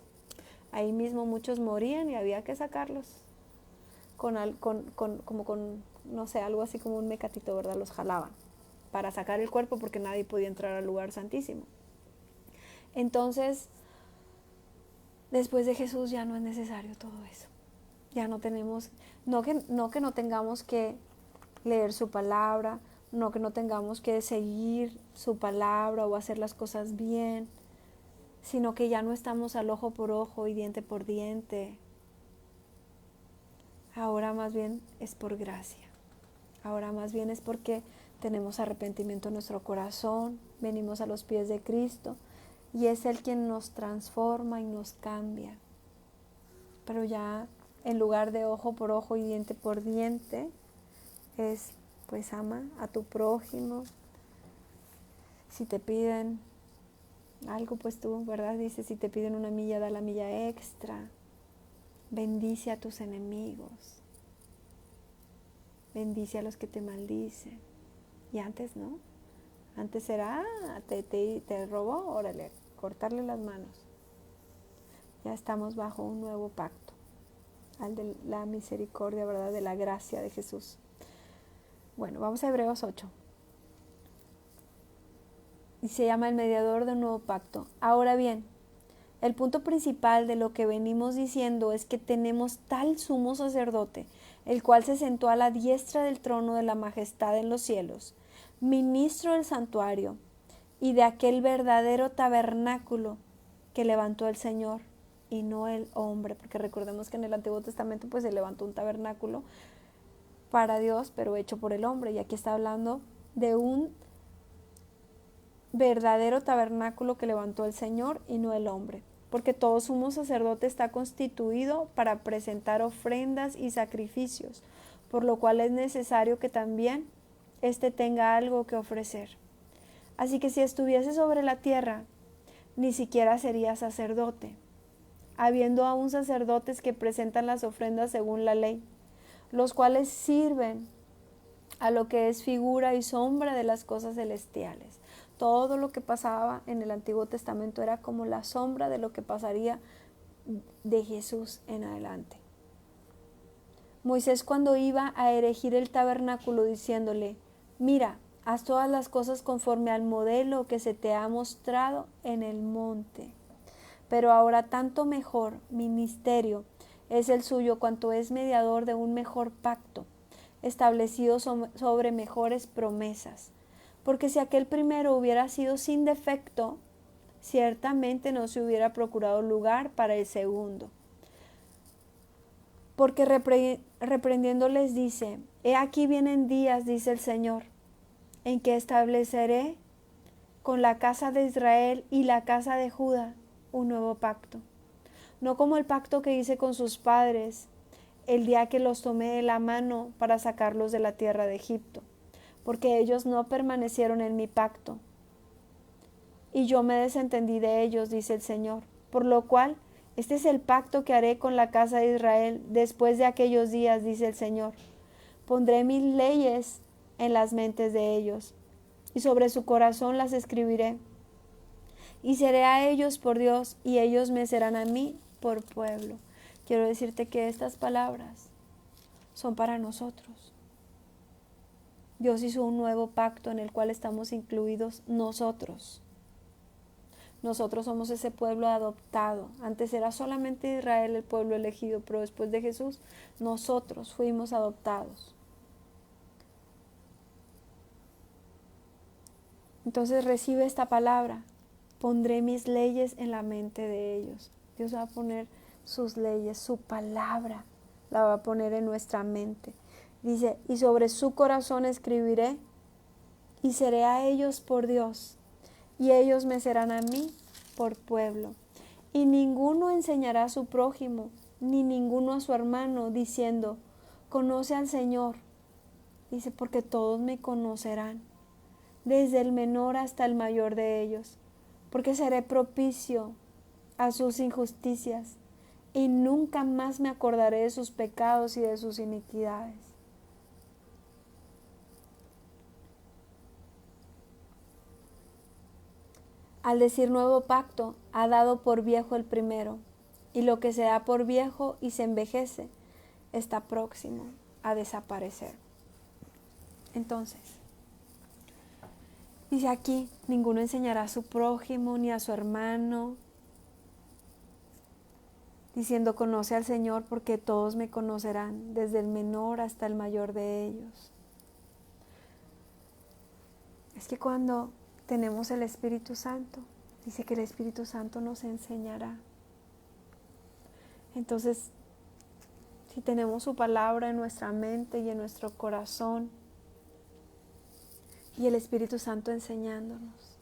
ahí mismo muchos morían y había que sacarlos no sé, algo así como un mecatito, ¿verdad? Los jalaban para sacar el cuerpo porque nadie podía entrar al lugar santísimo. Entonces, después de Jesús ya no es necesario todo eso. Ya no tenemos, no que no tengamos que leer su palabra, no que no tengamos que seguir su palabra o hacer las cosas bien, sino que ya no estamos al ojo por ojo y diente por diente. Ahora más bien es por gracia. Ahora más bien es porque tenemos arrepentimiento en nuestro corazón, venimos a los pies de Cristo y es Él quien nos transforma y nos cambia. Pero ya en lugar de ojo por ojo y diente por diente, es pues ama a tu prójimo. Si te piden algo, pues tú, ¿verdad? Dice, si te piden una milla, da la milla extra. Bendice a tus enemigos. Bendice a los que te maldicen. Y antes no. Antes era, te robó, órale, cortarle las manos. Ya estamos bajo un nuevo pacto, al de la misericordia, ¿verdad? De la gracia de Jesús. Bueno, vamos a Hebreos 8. Y se llama el mediador del nuevo pacto. Ahora bien, el punto principal de lo que venimos diciendo es que tenemos tal sumo sacerdote, el cual se sentó a la diestra del trono de la majestad en los cielos, ministro del santuario y de aquel verdadero tabernáculo que levantó el Señor y no el hombre, porque recordemos que en el Antiguo Testamento pues se levantó un tabernáculo para Dios, pero hecho por el hombre, y aquí está hablando de un verdadero tabernáculo que levantó el Señor y no el hombre, porque todo sumo sacerdote está constituido para presentar ofrendas y sacrificios, por lo cual es necesario que también éste tenga algo que ofrecer. Así que si estuviese sobre la tierra, ni siquiera sería sacerdote, habiendo aún sacerdotes que presentan las ofrendas según la ley, los cuales sirven a lo que es figura y sombra de las cosas celestiales. Todo lo que pasaba en el Antiguo Testamento era como la sombra de lo que pasaría de Jesús en adelante. Moisés, cuando iba a erigir el tabernáculo, diciéndole, mira, haz todas las cosas conforme al modelo que se te ha mostrado en el monte. pero ahora tanto mejor ministerio es el suyo cuanto es mediador de un mejor pacto, establecido sobre mejores promesas. Porque si aquel primero hubiera sido sin defecto, ciertamente no se hubiera procurado lugar para el segundo. Porque reprendiéndoles dice: He aquí vienen días, dice el Señor, en que estableceré con la casa de Israel y la casa de Judá un nuevo pacto. No como el pacto que hice con sus padres el día que los tomé de la mano para sacarlos de la tierra de Egipto, porque ellos no permanecieron en mi pacto, y yo me desentendí de ellos, dice el Señor. Por lo cual, este es el pacto que haré con la casa de Israel después de aquellos días, dice el Señor. Pondré mis leyes en las mentes de ellos, y sobre su corazón las escribiré. Y seré a ellos por Dios, y ellos me serán a mí por pueblo. Quiero decirte que estas palabras son para nosotros. Dios hizo un nuevo pacto en el cual estamos incluidos nosotros. Nosotros somos ese pueblo adoptado. Antes era solamente Israel el pueblo elegido, pero después de Jesús nosotros fuimos adoptados. Entonces recibe esta palabra: pondré mis leyes en la mente de ellos. Dios va a poner sus leyes, su palabra la va a poner en nuestra mente. Dice: y sobre su corazón escribiré, y seré a ellos por Dios, y ellos me serán a mí por pueblo. Y ninguno enseñará a su prójimo, ni ninguno a su hermano, diciendo: conoce al Señor. Dice: porque todos me conocerán, desde el menor hasta el mayor de ellos, porque seré propicio a sus injusticias, y nunca más me acordaré de sus pecados y de sus iniquidades. Al decir nuevo pacto, ha dado por viejo el primero, y lo que se da por viejo y se envejece está próximo a desaparecer. Entonces, dice aquí: ninguno enseñará a su prójimo ni a su hermano, diciendo: conoce al Señor, porque todos me conocerán, desde el menor hasta el mayor de ellos. Es que cuando tenemos el Espíritu Santo, dice que el Espíritu Santo nos enseñará. Entonces, si tenemos su palabra en nuestra mente y en nuestro corazón, y el Espíritu Santo enseñándonos.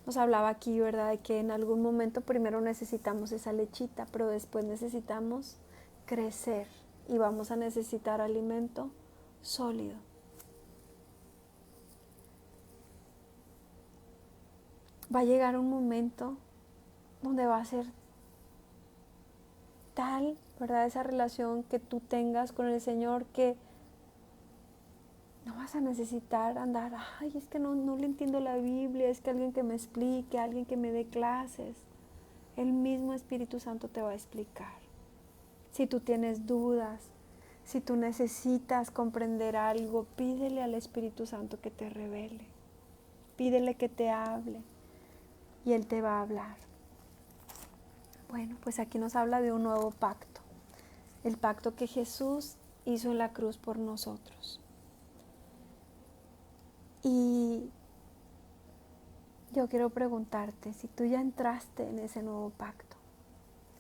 Nos hablaba aquí, ¿verdad?, de que en algún momento primero necesitamos esa lechita, pero después necesitamos crecer y vamos a necesitar alimento sólido. Va a llegar un momento donde va a ser tal, ¿verdad?, esa relación que tú tengas con el Señor, que no vas a necesitar andar: ay, es que no le entiendo la Biblia, es que alguien que me explique, alguien que me dé clases. El mismo Espíritu Santo te va a explicar. Si tú tienes dudas, si tú necesitas comprender algo, pídele al Espíritu Santo que te revele. Pídele que te hable y Él te va a hablar. Bueno, pues aquí nos habla de un nuevo pacto. El pacto que Jesús hizo en la cruz por nosotros. Y yo quiero preguntarte si tú ya entraste en ese nuevo pacto,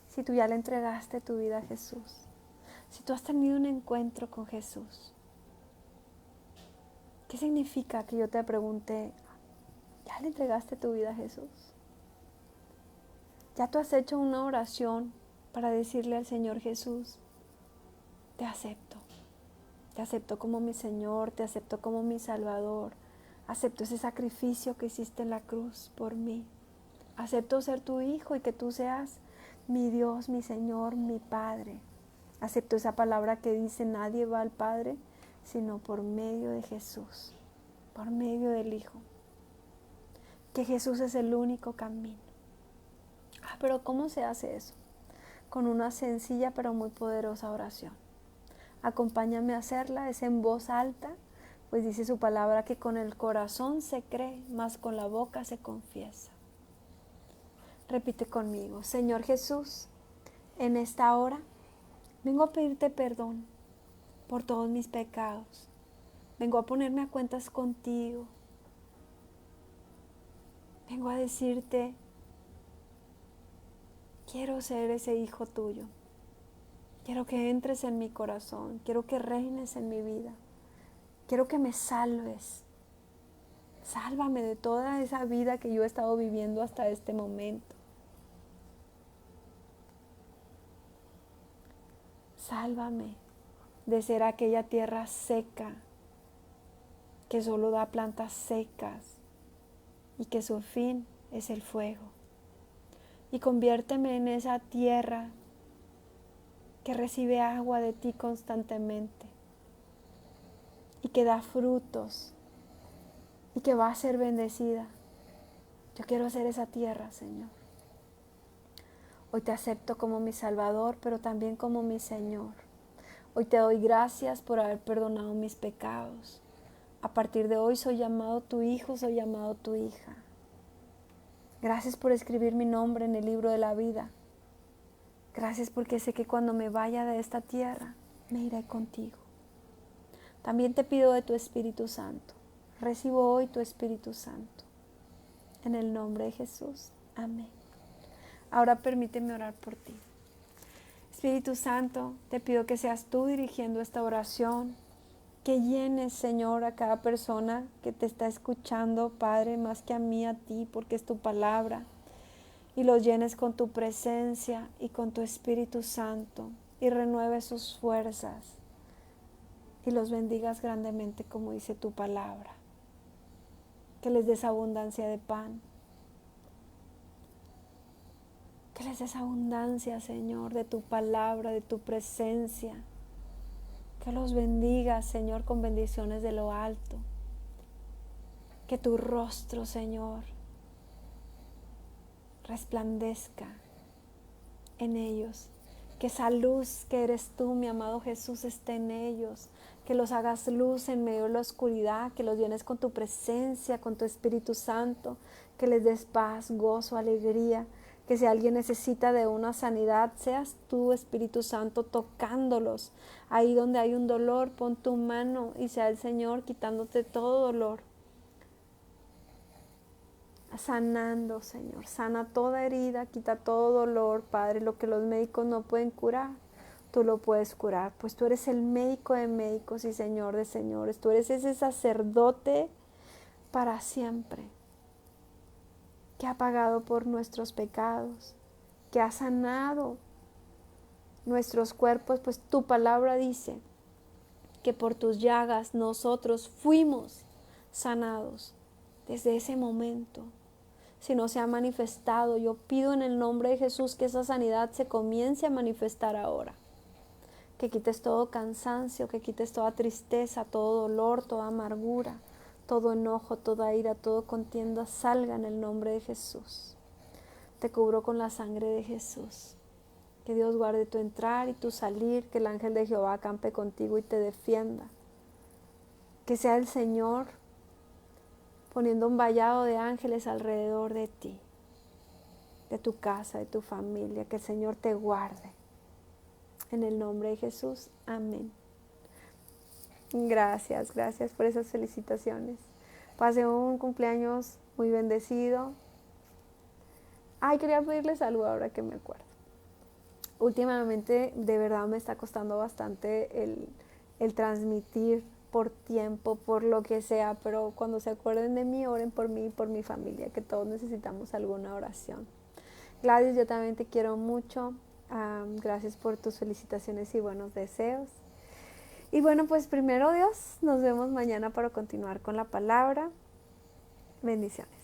si tú ya le entregaste tu vida a Jesús, si tú has tenido un encuentro con Jesús. ¿Qué significa que yo te pregunte: ¿ya le entregaste tu vida a Jesús? ¿Ya tú has hecho una oración para decirle al Señor Jesús: te acepto como mi Señor, te acepto como mi Salvador, acepto ese sacrificio que hiciste en la cruz por mí, acepto ser tu hijo y que tú seas mi Dios, mi Señor, mi Padre, acepto esa palabra que dice: nadie va al Padre sino por medio de Jesús, por medio del Hijo, que Jesús es el único camino. Pero ¿cómo se hace eso? Con una sencilla pero muy poderosa oración. Acompáñame a hacerla, es en voz alta, pues dice su palabra que con el corazón se cree, mas con la boca se confiesa. Repite conmigo: Señor Jesús, en esta hora vengo a pedirte perdón por todos mis pecados. Vengo a ponerme a cuentas contigo. Vengo a decirte: quiero ser ese hijo tuyo. Quiero que entres en mi corazón. Quiero que reines en mi vida. Quiero que me salves. Sálvame de toda esa vida que yo he estado viviendo hasta este momento. Sálvame de ser aquella tierra seca que solo da plantas secas y que su fin es el fuego. Y conviérteme en esa tierra que recibe agua de ti constantemente y que da frutos y que va a ser bendecida. Yo quiero ser esa tierra, Señor. Hoy te acepto como mi Salvador, pero también como mi Señor. Hoy te doy gracias por haber perdonado mis pecados. A partir de hoy soy llamado tu hijo, soy llamado tu hija. Gracias por escribir mi nombre en el libro de la vida. Gracias porque sé que cuando me vaya de esta tierra, me iré contigo. También te pido de tu Espíritu Santo. Recibo hoy tu Espíritu Santo. En el nombre de Jesús. Amén. Ahora permíteme orar por ti. Espíritu Santo, te pido que seas tú dirigiendo esta oración, que llenes, Señor, a cada persona que te está escuchando, Padre, más que a mí, a ti, porque es tu palabra, y los llenes con tu presencia y con tu Espíritu Santo, y renueves sus fuerzas, y los bendigas grandemente como dice tu palabra, que les des abundancia de pan, que les des abundancia, Señor, de tu palabra, de tu presencia. Que los bendigas, Señor, con bendiciones de lo alto. Que tu rostro, Señor, resplandezca en ellos. Que esa luz que eres tú, mi amado Jesús, esté en ellos. Que los hagas luz en medio de la oscuridad. Que los llenes con tu presencia, con tu Espíritu Santo. Que les des paz, gozo, alegría. Que si alguien necesita de una sanidad, seas tú, Espíritu Santo, tocándolos. Ahí donde hay un dolor, pon tu mano y sea el Señor quitándote todo dolor. Sanando, Señor. Sana toda herida, quita todo dolor, Padre. Lo que los médicos no pueden curar, tú lo puedes curar. Pues tú eres el médico de médicos y Señor de señores. Tú eres ese sacerdote para siempre, que ha pagado por nuestros pecados, que ha sanado nuestros cuerpos, pues tu palabra dice que por tus llagas nosotros fuimos sanados. Desde ese momento, si no se ha manifestado, yo pido en el nombre de Jesús que esa sanidad se comience a manifestar ahora. Que quites todo cansancio, que quites toda tristeza, todo dolor, toda amargura, todo enojo, toda ira, todo contienda, salga en el nombre de Jesús. Te cubro con la sangre de Jesús. Que Dios guarde tu entrar y tu salir, que el ángel de Jehová acampe contigo y te defienda. Que sea el Señor poniendo un vallado de ángeles alrededor de ti, de tu casa, de tu familia. Que el Señor te guarde. En el nombre de Jesús. Amén. Gracias por esas felicitaciones. Pasé un cumpleaños muy bendecido. Ay, quería pedirles algo ahora que me acuerdo. Últimamente de verdad me está costando bastante el transmitir por tiempo, por lo que sea, pero cuando se acuerden de mí, oren por mí y por mi familia, que todos necesitamos alguna oración. Gladys, yo también te quiero mucho. Gracias por tus felicitaciones y buenos deseos. Y bueno, pues primero Dios, nos vemos mañana para continuar con la palabra. Bendiciones.